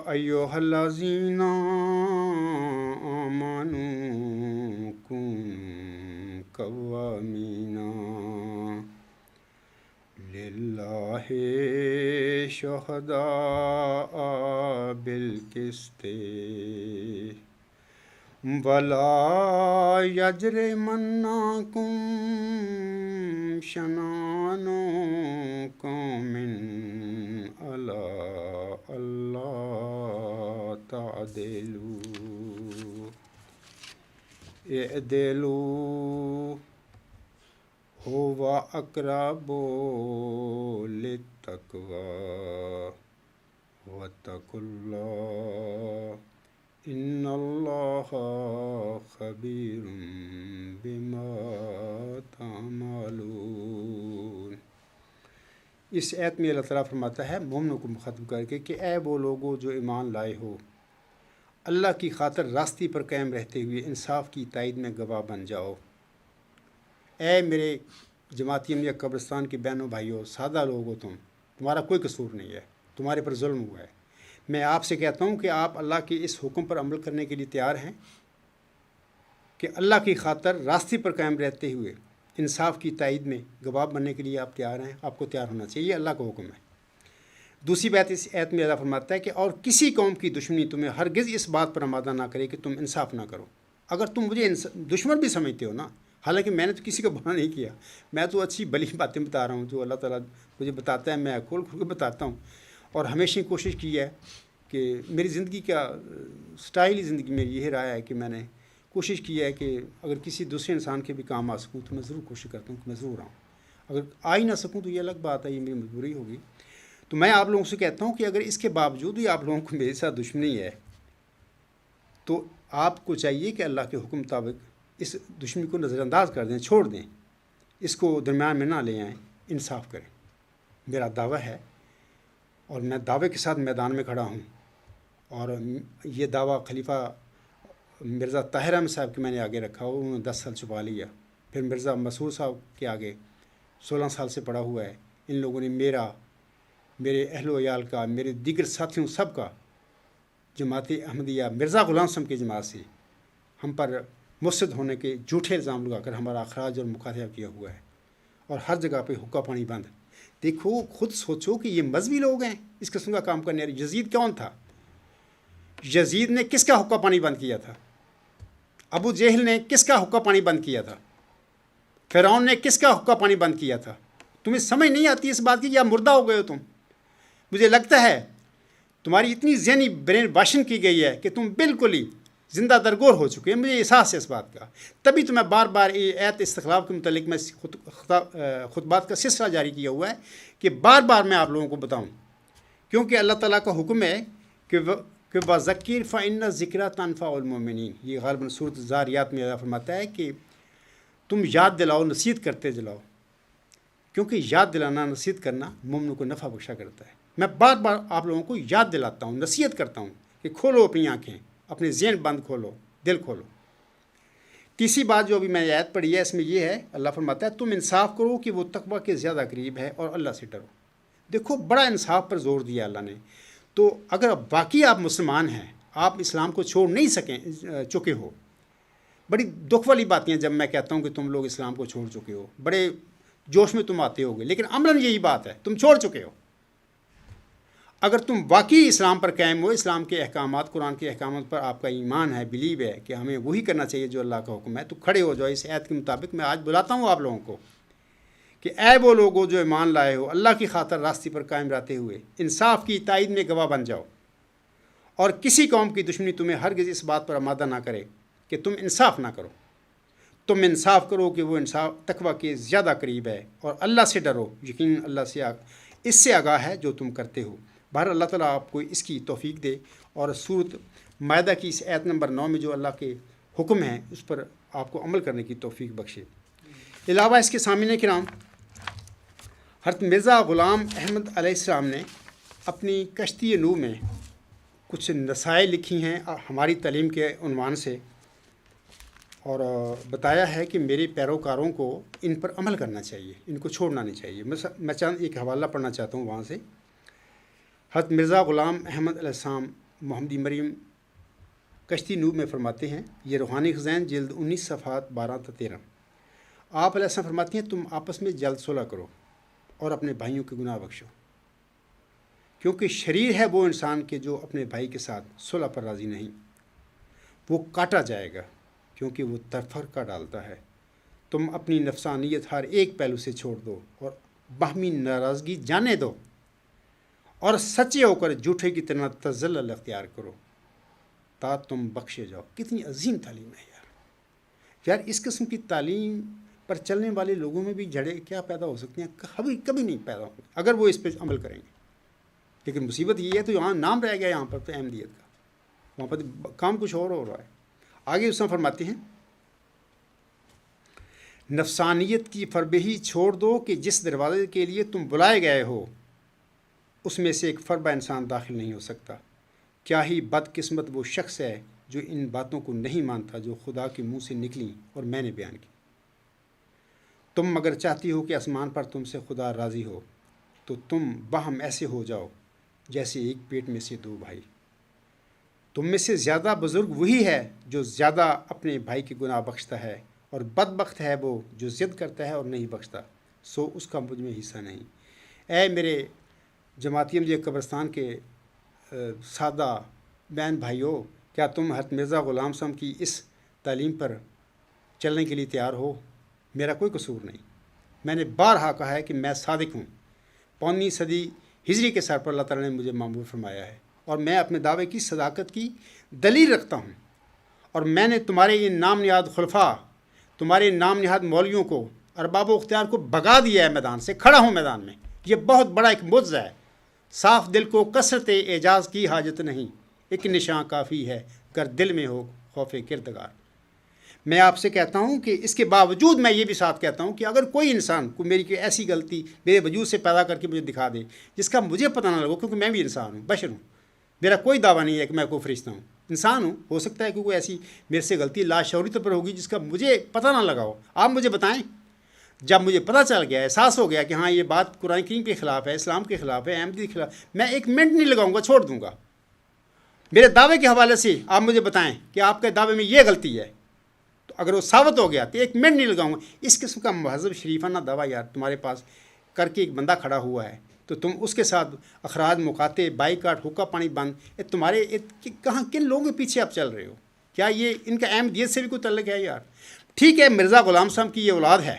Speaker 1: ایھا الذین آمنوا کونوا قوامین للہ شہداء بالقسط ولا یجرمنکم شنآن قوم علی الا تعدلوا اعدلوا هو اقرب للتقوی واتقوا اللہ ان اللہ خبیر بما تعملون۔ اس آیت میں اللہ تعالیٰ فرماتا ہے مومنوں کو مخاطب کر کے کہ اے وہ لوگو جو ایمان لائے ہو، اللہ کی خاطر راستے پر قائم رہتے ہوئے انصاف کی تائید میں گواہ بن جاؤ۔ اے میرے جماعتی امنیہ قبرستان کے بہنوں بھائیوں، سادہ لوگ ہو تمہارا کوئی قصور نہیں ہے، تمہارے پر ظلم ہوا ہے۔ میں آپ سے کہتا ہوں کہ آپ اللہ کے اس حکم پر عمل کرنے کے لیے تیار ہیں کہ اللہ کی خاطر راستے پر قائم رہتے ہوئے انصاف کی تائید میں گواہ بننے کے لیے آپ تیار ہیں، آپ کو تیار ہونا چاہیے، یہ اللہ کا حکم ہے۔ دوسری بات اس آیت میں اللہ فرماتا ہے کہ اور کسی قوم کی دشمنی تمہیں ہرگز اس بات پر آمادہ نہ کرے کہ تم انصاف نہ کرو۔ اگر تم مجھے دشمن بھی سمجھتے ہو نا، حالانکہ میں نے تو کسی کا برا نہیں کیا، میں تو اچھی بھلی باتیں بتا رہا ہوں جو اللہ تعالیٰ مجھے بتاتا ہے، میں کھول کھول کے بتاتا ہوں، اور ہمیشہ کوشش کی ہے کہ میری زندگی کا سٹائل زندگی میں یہی رہا ہے کہ میں نے کوشش کی ہے کہ اگر کسی دوسرے انسان کے بھی کام آ سکوں تو میں ضرور کوشش کرتا ہوں کہ میں ضرور آؤں، اگر آ ہی نہ سکوں تو یہ الگ بات ہے، یہ میری مجبوری ہوگی۔ تو میں آپ لوگوں سے کہتا ہوں کہ اگر اس کے باوجود بھی آپ لوگوں کو میرے ساتھ دشمنی ہے تو آپ کو چاہیے کہ اللہ کے حکم مطابق اس دشمنی کو نظر انداز کر دیں، چھوڑ دیں، اس کو درمیان میں نہ لے آئیں، انصاف کریں۔ میرا دعویٰ ہے اور میں دعوے کے ساتھ میدان میں کھڑا ہوں، اور یہ دعویٰ خلیفہ مرزا طاہر احمد صاحب کے میں نے آگے رکھا، انہوں نے 10 سال چھپا لیا، پھر مرزا مسعود صاحب کے آگے 16 سال سے پڑا ہوا ہے۔ ان لوگوں نے میرے اہل و عیال کا، میرے دیگر ساتھیوں سب کا، جماعت احمدیہ مرزا غلام صاحب کی جماعت سے ہم پر مفسد ہونے کے جھوٹے الزام لگا کر ہمارا اخراج اور مکاتبہ کیا ہوا ہے، اور ہر جگہ پہ حقہ پانی بند۔ دیکھو، خود سوچو کہ یہ مذہبی لوگ ہیں اس قسم کا کام کرنے والے۔ یزید کون تھا؟ یزید نے کس کا حقہ پانی بند کیا تھا؟ ابو جہل نے کس کا حقہ پانی بند کیا تھا؟ فرعون نے کس کا حقہ پانی بند کیا تھا؟ تمہیں سمجھ نہیں آتی اس بات کی، یا مردہ ہو گئے ہو تم؟ مجھے لگتا ہے تمہاری اتنی ذہنی برین واشنگ کی گئی ہے کہ تم بالکل ہی زندہ درگور ہو چکے ہیں، مجھے احساس ہے اس بات کا۔ تبھی تو میں بار بار ایت استخلاف کے متعلق میں خطبات کا سلسلہ جاری کیا ہوا ہے کہ بار بار میں آپ لوگوں کو بتاؤں، کیونکہ اللہ تعالیٰ کا حکم ہے کہ وَذَكِّرْ فَإِنَّ الذِّكْرَىٰ تَنفَعُ الْمُؤْمِنِينَ۔ یہ غالباً سورۃ الذاریات میں اللہ فرماتا ہے کہ تم یاد دلاؤ، نصیحت کرتے جلاؤ، کیونکہ یاد دلانا، نصیحت کرنا مومنوں کو نفع بخشا کرتا ہے۔ میں بار بار آپ لوگوں کو یاد دلاتا ہوں، نصیحت کرتا ہوں کہ کھولو اپنی آنکھیں، اپنے ذہن بند کھولو، دل کھولو۔ تیسری بات جو ابھی میں نے آیت پڑھی ہے اس میں یہ ہے، اللہ فرماتا ہے تم انصاف کرو کہ وہ تقویٰ کے زیادہ قریب ہے، اور اللہ سے ڈرو۔ دیکھو، بڑا انصاف پر زور دیا اللہ نے۔ تو اگر واقعی آپ مسلمان ہیں، آپ اسلام کو چھوڑ نہیں چکے ہو، بڑی دکھ والی باتیں ہیں جب میں کہتا ہوں کہ تم لوگ اسلام کو چھوڑ چکے ہو، بڑے جوش میں تم آتے ہوگے، لیکن عملاً یہی بات ہے، تم چھوڑ چکے ہو۔ اگر تم واقعی اسلام پر قائم ہو، اسلام کے احکامات، قرآن کے احکامات پر آپ کا ایمان ہے، بلیو ہے کہ ہمیں وہی کرنا چاہیے جو اللہ کا حکم ہے، تو کھڑے ہو جاؤ اس آیت کے مطابق۔ میں آج بلاتا ہوں آپ لوگوں کو کہ اے وہ لوگوں جو ایمان لائے ہو، اللہ کی خاطر راستے پر قائم رہتے ہوئے انصاف کی تائید میں گواہ بن جاؤ، اور کسی قوم کی دشمنی تمہیں ہرگز اس بات پر آمادہ نہ کرے کہ تم انصاف نہ کرو۔ تم انصاف کرو کہ وہ انصاف تقویٰ کے زیادہ قریب ہے، اور اللہ سے ڈرو، یقیناً اللہ سے اس سے آگاہ ہے جو تم کرتے ہو۔ بہر اللہ تعالیٰ آپ کو اس کی توفیق دے، اور سورۃ مائدہ کی اس آیت نمبر 9 میں جو اللہ کے حکم ہیں اس پر آپ کو عمل کرنے کی توفیق بخشے۔ علاوہ اس کے سامعین کرام، حضرت مرزا غلام احمد علیہ السلام نے اپنی کشتی نوح میں کچھ نصائح لکھی ہیں ہماری تعلیم کے عنوان سے، اور بتایا ہے کہ میرے پیروکاروں کو ان پر عمل کرنا چاہیے، ان کو چھوڑنا نہیں چاہیے۔ میں چند ایک حوالہ پڑھنا چاہتا ہوں وہاں سے۔ حضرت مرزا غلام احمد علیہ السلام محمدی مریم کشتی نوح میں فرماتے ہیں، یہ روحانی خزائن جلد 19 صفحات 12 تا 13۔ آپ علیہ السلام فرماتے ہیں تم آپس میں جلد صلح کرو اور اپنے بھائیوں کے گناہ بخشو، کیونکہ شریر ہے وہ انسان کے جو اپنے بھائی کے ساتھ صلح پر راضی نہیں، وہ کاٹا جائے گا کیونکہ وہ تفرقہ ڈالتا ہے۔ تم اپنی نفسانیت ہر ایک پہلو سے چھوڑ دو اور باہمی ناراضگی جانے دو، اور سچے ہو کر جھوٹے کی طرح تذلل اختیار کرو تا تم بخشے جاؤ۔ کتنی عظیم تعلیم ہے یار! اس قسم کی تعلیم پر چلنے والے لوگوں میں بھی جھڑے کیا پیدا ہو سکتے ہیں؟ کبھی نہیں پیدا ہوں گے اگر وہ اس پہ عمل کریں گے۔ لیکن مصیبت یہ ہے تو یہاں نام رہ گیا یہاں پر تو احمدیت کا، وہاں پر کام کچھ اور ہو رہا ہے۔ آگے اس میں فرماتے ہیں نفسانیت کی فربہی چھوڑ دو کہ جس دروازے کے لیے تم بلائے گئے ہو اس میں سے ایک فربہ انسان داخل نہیں ہو سکتا کیا ہی بدقسمت وہ شخص ہے جو ان باتوں کو نہیں مانتا جو خدا کے منہ سے نکلیں اور میں نے بیان کی۔ تم اگر چاہتی ہو کہ آسمان پر تم سے خدا راضی ہو تو تم باہم ایسے ہو جاؤ جیسے ایک پیٹ میں سے دو بھائی۔ تم میں سے زیادہ بزرگ وہی ہے جو زیادہ اپنے بھائی کے گناہ بخشتا ہے، اور بدبخت ہے وہ جو ضد کرتا ہے اور نہیں بخشتا، سو اس کا مجھ میں حصہ نہیں۔ اے میرے جماعتی مجھے قبرستان کے سادہ بہن بھائیوں، کیا تم حضرت مرزا غلام صاحب کی اس تعلیم پر چلنے کے لیے تیار ہو؟ میرا کوئی قصور نہیں۔ میں نے بارہا کہا ہے کہ میں صادق ہوں۔ 15ویں صدی ہجری کے سر پر اللہ تعالیٰ نے مجھے معمور فرمایا ہے، اور میں اپنے دعوے کی صداقت کی دلیل رکھتا ہوں۔ اور میں نے تمہارے ان نام نہاد خلفاء، تمہارے نام نہاد مولویوں کو، ارباب و اختیار کو بھگا دیا ہے، میدان سے کھڑا ہوں میدان میں۔ یہ بہت بڑا ایک معجزہ ہے۔ صاف دل کو کثرت اعجاز کی حاجت نہیں، ایک نشان کافی ہے گر دل میں ہو خوف کردگار۔ میں آپ سے کہتا ہوں کہ اس کے باوجود میں یہ بھی ساتھ کہتا ہوں کہ اگر کوئی انسان کو میری کوئی ایسی غلطی میرے وجود سے پیدا کر کے مجھے دکھا دے جس کا مجھے پتہ نہ لگو، کیونکہ میں بھی انسان ہوں، بشر ہوں، میرا کوئی دعویٰ نہیں ہے کہ میں کوئی فرشتہ ہوں، انسان ہوں، ہو سکتا ہے کہ کوئی ایسی میرے سے غلطی لاشعوری طور پر ہوگی جس کا مجھے پتہ نہ لگا ہو، آپ مجھے بتائیں۔ جب مجھے پتہ چل گیا، احساس ہو گیا کہ ہاں یہ بات قرآن کریم کے خلاف ہے، اسلام کے خلاف ہے، احمدی کے خلاف، میں ایک منٹ نہیں لگاؤں گا، چھوڑ دوں گا۔ میرے دعوے کے حوالے سے آپ مجھے بتائیں کہ آپ کے دعوے میں یہ غلطی ہے، تو اگر وہ ثابت ہو گیا تو ایک منٹ نہیں لگاؤں گا۔ اس قسم کا مہذب شریفانہ دعویٰ یار تمہارے پاس کر کے ایک بندہ کھڑا ہوا ہے تو تم اس کے ساتھ اخراج مقاطع بائیکاٹ حقہ پانی بند، یہ تمہارے کہاں کن لوگوں کے پیچھے آپ چل رہے ہو؟ کیا یہ ان کا احمدیت سے بھی کوئی تعلق ہے یار؟ ٹھیک ہے، مرزا غلام صاحب کی یہ اولاد ہے،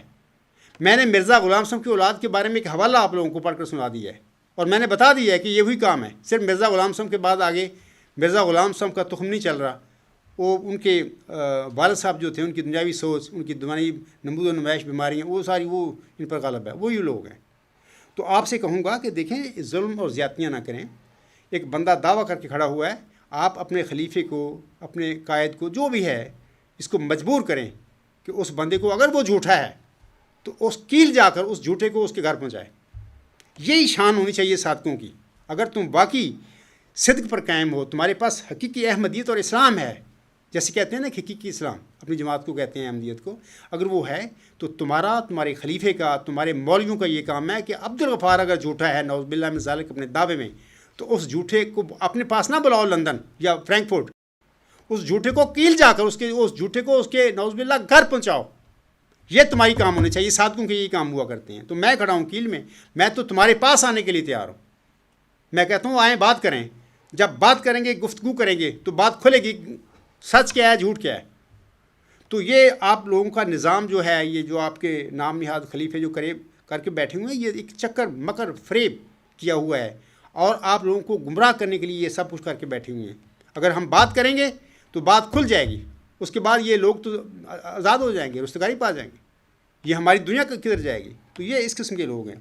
Speaker 1: میں نے مرزا غلام صاحب کی اولاد کے بارے میں ایک حوالہ آپ لوگوں کو پڑھ کر سنا دیا ہے، اور میں نے بتا دیا ہے کہ یہ وہی کام ہے، صرف مرزا غلام صاحب کے بعد آگے مرزا غلام صاحب کا تخم نہیں چل رہا۔ وہ ان کے والد صاحب جو تھے، ان کی دنیاوی سوچ، ان کی دماغی نمود و نمائش بیماریاں، وہ ساری وہ ان پر غالب ہے، وہی لوگ ہیں۔ تو آپ سے کہوں گا کہ دیکھیں، ظلم اور زیادتیاں نہ کریں۔ ایک بندہ دعویٰ کر کے کھڑا ہوا ہے، آپ اپنے خلیفے کو، اپنے قائد کو، جو بھی ہے، اس کو مجبور کریں کہ اس بندے کو، اگر وہ جھوٹا ہے تو اس کیل جا کر اس جھوٹے کو اس کے گھر پہنچائے۔ یہی شان ہونی چاہیے صادقوں کی۔ اگر تم واقعی صدق پر قائم ہو، تمہارے پاس حقیقی احمدیت اور اسلام ہے، جیسے کہتے ہیں نا حقیقی اسلام، اپنی جماعت کو کہتے ہیں احمدیت کو، اگر وہ ہے تو تمہارے خلیفے کا، تمہارے مولویوں کا یہ کام ہے کہ عبدالغفار اگر جھوٹا ہے نعوذ باللہ من ذالک اپنے دعوے میں، تو اس جھوٹے کو اپنے پاس نہ بلاؤ لندن یا فرینکفرٹ، اس جھوٹے کو کیل جا کر اس جھوٹے کو اس کے نعوذ باللہ گھر پہنچاؤ۔ یہ تمہاری کام ہونے چاہیے، صادقوں کے یہی کام ہوا کرتے ہیں۔ تو میں کھڑا ہوں کیل میں تو تمہارے پاس آنے کے لیے تیار ہوں۔ میں کہتا ہوں آئیں بات کریں، جب بات کریں گے، گفتگو کریں گے تو بات کھلے گی، سچ کیا ہے، جھوٹ کیا ہے۔ تو یہ آپ لوگوں کا نظام جو ہے، یہ جو آپ کے نام نہاد خلیفے جو کر کے بیٹھے ہوئے ہیں، یہ ایک چکر مکر فریب کیا ہوا ہے، اور آپ لوگوں کو گمراہ کرنے کے لیے یہ سب کچھ کر کے بیٹھے ہوئے ہیں۔ اگر ہم بات کریں گے تو بات کھل جائے گی، اس کے بعد یہ لوگ تو آزاد ہو جائیں گے، رستگاری پا جائیں گے، یہ ہماری دنیا کدھر جائے گی۔ تو یہ اس قسم کے لوگ ہیں۔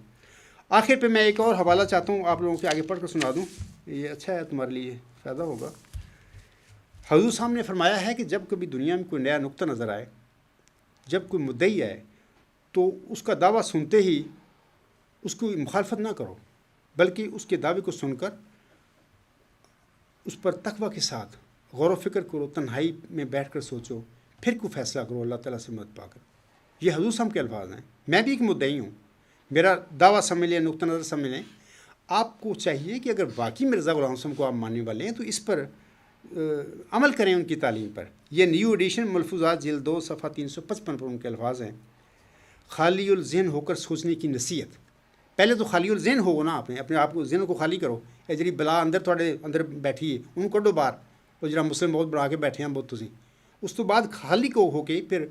Speaker 1: آخر پہ میں ایک اور حوالہ چاہتا ہوں آپ لوگوں کے آگے پڑھ کر سنا دوں، یہ اچھا ہے، تمہارے لیے فائدہ ہوگا۔ حضور صاحب نے فرمایا ہے کہ جب کبھی دنیا میں کوئی نیا نقطہ نظر آئے، جب کوئی مدعی آئے، تو اس کا دعویٰ سنتے ہی اس کو مخالفت نہ کرو، بلکہ اس کے دعوے کو سن کر اس پر تقویٰ کے ساتھ غور و فکر کرو، تنہائی میں بیٹھ کر سوچو، پھر کوئی فیصلہ کرو اللہ تعالیٰ سے مدد پا کر۔ یہ حضور صاحب کے الفاظ ہیں۔ میں بھی ایک مدعی ہوں، میرا دعویٰ سمجھ لیں، نقطہ نظر سمجھ لیں۔ آپ کو چاہیے کہ اگر واقعی مرزا غلام صاحب کو آپ ماننے والے ہیں تو اس پر عمل کریں، ان کی تعلیم پر۔ یہ نیو ایڈیشن ملفوظات جلد 2 صفحہ 355 پر ان کے الفاظ ہیں۔ خالی الذہن ہو کر سوچنے کی نصیحت۔ پہلے تو خالی الذہن ہو نا، اپنے آپ کو، ذہن کو خالی کرو۔ اے جڑی بلا اندر تھوڑے اندر بیٹھی ہے انہوں کڈو باہر، وہ جڑا مسلم بہت بنا کے بیٹھے ہیں بہت تسی۔ اس تو بعد خالی کو ہو کے پھر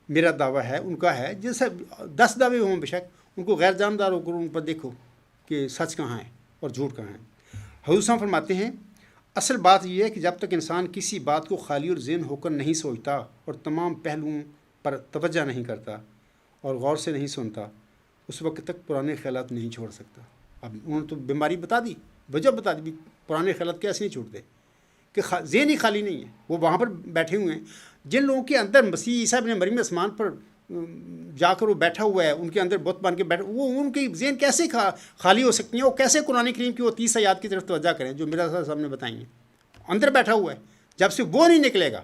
Speaker 1: میرا دعویٰ ہے، ان کا ہے، جیسے 10 دعوے ہوں بے شک، ان کو غیر جانبدار ہو کر ان پر دیکھو کہ سچ کہاں ہے اور جھوٹ کہاں ہے۔ حضور صاحب فرماتے ہیں اصل بات یہ ہے کہ جب تک انسان کسی بات کو خالی اور ذہن ہو کر نہیں سوچتا اور تمام پہلوؤں پر توجہ نہیں کرتا اور غور سے نہیں سنتا، اس وقت تک پرانے خیالات نہیں چھوڑ سکتا۔ اب انہوں نے تو بیماری بتا دی، وجہ بتا دی، پرانے خیالات کیسے نہیں چھوڑتے، کہ ذہن ہی خالی نہیں ہے، وہ وہاں پر بیٹھے ہوئے ہیں۔ جن لوگوں کے اندر مسیح عیسیٰ ابن مریم آسمان پر جا کر وہ بیٹھا ہوا ہے، ان کے اندر بت بن کے بیٹھا، وہ ان کی ذہن کیسے خالی ہو سکتی ہیں؟ وہ کیسے قرآن کریم کی وہ 30 آیات کی طرف توجہ کریں جو میرا صاحب نے بتائی ہیں؟ اندر بیٹھا ہوا ہے، جب سے وہ نہیں نکلے گا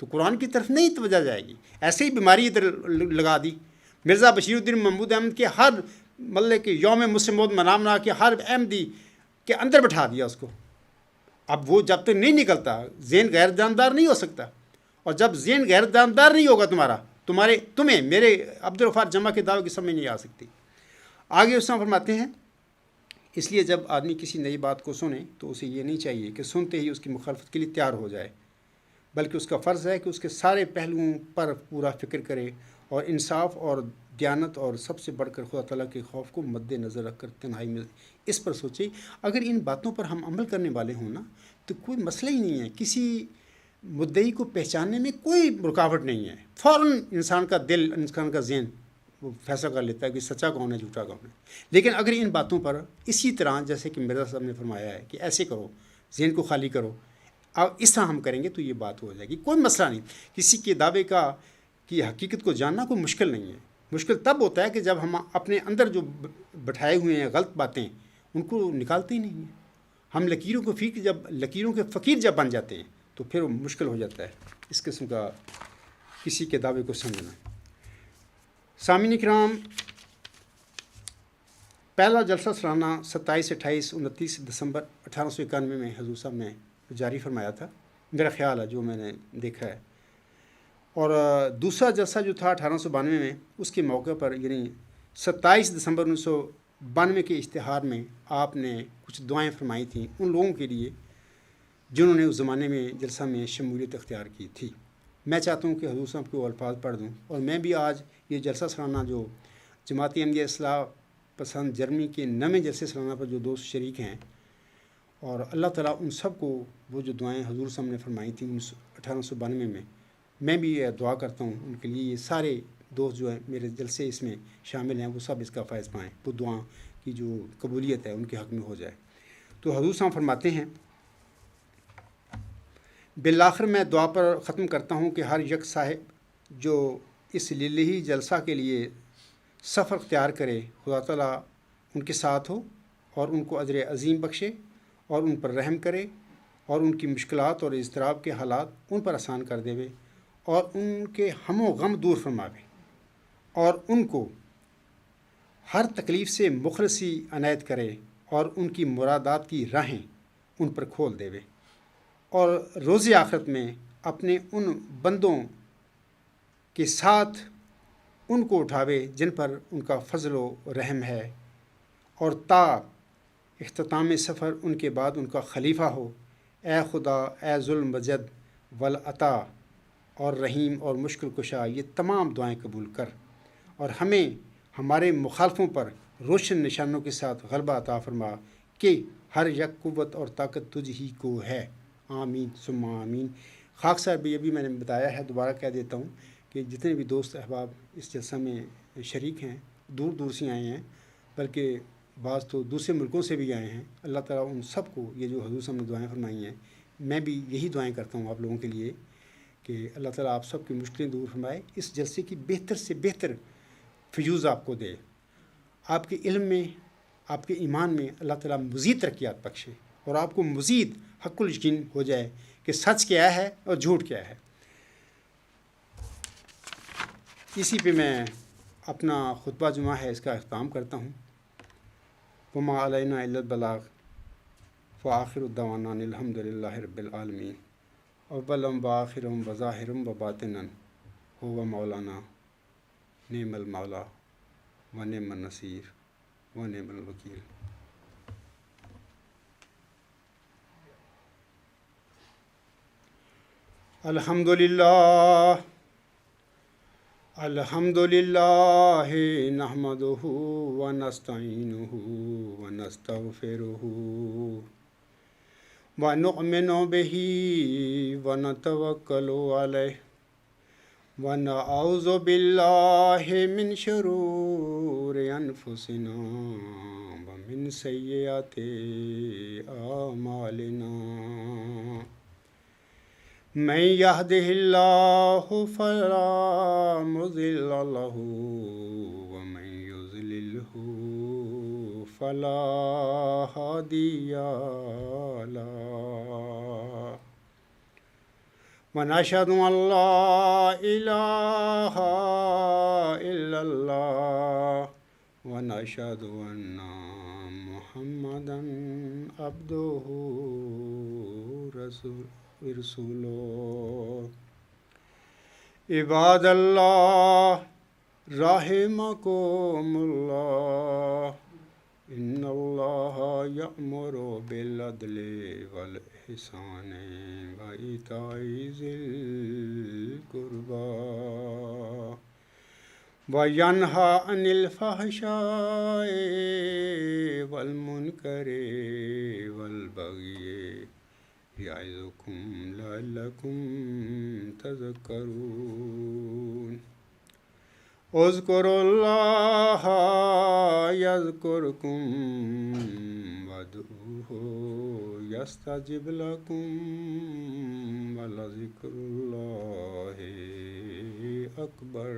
Speaker 1: تو قرآن کی طرف نہیں توجہ جائے گی۔ ایسے ہی بیماری ادھر لگا دی، مرزا بشیر الدین محمود احمد کے ہر مطلب کہ یوم مسلم موت منا کے ہر احمدی کے اندر بٹھا دیا اس کو۔ اب وہ جب تک نہیں نکلتا ذہن غیر جاندار نہیں ہو سکتا، اور جب ذہن غیر جاندار نہیں ہوگا تمہیں میرے عبدالغفار جمع کے دعوے کی سمجھ نہیں آ سکتی۔ آگے اس طرح فرماتے ہیں، اس لیے جب آدمی کسی نئی بات کو سنے تو اسے یہ نہیں چاہیے کہ سنتے ہی اس کی مخالفت کے لیے تیار ہو جائے، بلکہ اس کا فرض ہے کہ اس کے سارے پہلوؤں پر پورا فکر کرے اور انصاف اور دیانت اور سب سے بڑھ کر خدا تعالیٰ کے خوف کو مد نظر رکھ کر تنہائی میں اس پر سوچے۔ اگر ان باتوں پر ہم عمل کرنے والے ہوں نا تو کوئی مسئلہ ہی نہیں ہے، کسی مدعی کو پہچاننے میں کوئی رکاوٹ نہیں ہے، فوراً انسان کا دل، انسان کا ذہن وہ فیصلہ کر لیتا ہے کہ سچا کون ہے جھوٹا کون ہے۔ لیکن اگر ان باتوں پر اسی طرح جیسے کہ مرزا صاحب نے فرمایا ہے کہ ایسے کرو، ذہن کو خالی کرو، اب اس طرح ہم کریں گے تو یہ بات ہو جائے گی، کوئی مسئلہ نہیں۔ کسی کے دعوے کی حقیقت کو جاننا کوئی مشکل نہیں ہے، مشکل تب ہوتا ہے کہ جب ہم اپنے اندر جو بٹھائے ہوئے ہیں غلط باتیں ان کو نکالتے ہی نہیں ہیں۔ ہم لکیروں کے فقیر جب بن جاتے ہیں تو پھر وہ مشکل ہو جاتا ہے اس قسم کا کسی کے دعوے کو سمجھنا۔ سامعین کرام، پہلا جلسہ سالانہ 27، 28، 29 دسمبر 1891 میں حضور صاحب نے جاری فرمایا تھا، میرا خیال ہے جو میں نے دیکھا ہے، اور دوسرا جلسہ جو تھا 1892 میں، اس کے موقع پر یعنی 27 دسمبر 1992 کے اشتہار میں آپ نے کچھ دعائیں فرمائی تھیں ان لوگوں کے لیے جنہوں نے اس زمانے میں جلسہ میں شمولیت اختیار کی تھی۔ میں چاہتا ہوں کہ حضور صاحب کو الفاظ پڑھ دوں، اور میں بھی آج یہ جلسہ سالانہ جو جماعت احمدیہ اصلاح پسند جرمنی کے 9ویں جلسے سالانہ پر جو دوست شریک ہیں، اور اللہ تعالیٰ ان سب کو وہ جو دعائیں حضور صاحب نے فرمائی تھیں 1892 میں بھی یہ دعا کرتا ہوں ان کے لیے، یہ سارے دوست جو ہیں میرے جلسے اس میں شامل ہیں وہ سب اس کا فائز پائیں، وہ دعا کی جو قبولیت ہے ان کے حق میں ہو جائے۔ تو حضور صاحب فرماتے ہیں، بالآخر میں دعا پر ختم کرتا ہوں کہ ہر یک صاحب جو اس للہی جلسہ کے لیے سفر اختیار کرے، خدا تعالیٰ ان کے ساتھ ہو اور ان کو اجر عظیم بخشے اور ان پر رحم کرے اور ان کی مشکلات اور اضطراب کے حالات ان پر آسان کر دے اور ان کے ہم و غم دور فرماوے اور ان کو ہر تکلیف سے مخلصی عنایت کرے اور ان کی مرادات کی راہیں ان پر کھول دے اور روز آخرت میں اپنے ان بندوں کے ساتھ ان کو اٹھاوے جن پر ان کا فضل و رحم ہے، اور تا اختتام سفر ان کے بعد ان کا خلیفہ ہو۔ اے خدا، اے ذوالجلال مجد والعطا اور رحیم اور مشکل کشا، یہ تمام دعائیں قبول کر اور ہمیں ہمارے مخالفوں پر روشن نشانوں کے ساتھ غلبہ عطا فرما کہ ہر یک قوت اور طاقت تجھ ہی کو ہے۔ آمین ثم آمین۔ خاک صاحب بھی ابھی میں نے بتایا ہے، دوبارہ کہہ دیتا ہوں کہ جتنے بھی دوست احباب اس جلسہ میں شریک ہیں دور دور سے آئے ہیں، بلکہ بعض تو دوسرے ملکوں سے بھی آئے ہیں، اللہ تعالیٰ ان سب کو یہ جو حضور صاحب نے دعائیں فرمائی ہیں، میں بھی یہی دعائیں کرتا ہوں آپ لوگوں کے لیے کہ اللہ تعالیٰ آپ سب کی مشکلیں دور فرمائے، اس جلسے کی بہتر سے بہتر فیوز آپ کو دے، آپ کے علم میں، آپ کے ایمان میں اللہ تعالیٰ مزید ترقیات بخشے اور آپ کو مزید حق الیقین ہو جائے کہ سچ کیا ہے اور جھوٹ کیا ہے۔ اسی پہ میں اپنا خطبہ جمعہ ہے اس کا اختتام کرتا ہوں۔ وما علینا الا البلاغ وآخر دعوانا الحمد للہ رب العالمین۔ اولم وآخرم وظاہرم وباطنن هو مولانا نعم المولا ونعم النصیر ونعم الوکیل۔ الحمد للہ نحمدہ ونستعینہ ونستغفرہ ونؤمن بہ ونتوکل علیہ ونعوذ باللہ من شرور انفسنا ومن سیئات اعمالنا۔ من يهده الله فلا مضل له ومن يضلله فلا هادي له ونشهد أن لا إله إلا الله ونشهد أن محمدا عبده ورسوله عباد الله رحمكم الله إن الله يأمر بالعدل والإحسان وإيتاء ذي القربى وينهى عن الفحشاء والمنكر والبغي يعظكم لعلكم تذكرون اذكروا الله يذكركم وادعوه يستجب لكم ولذكر الله أكبر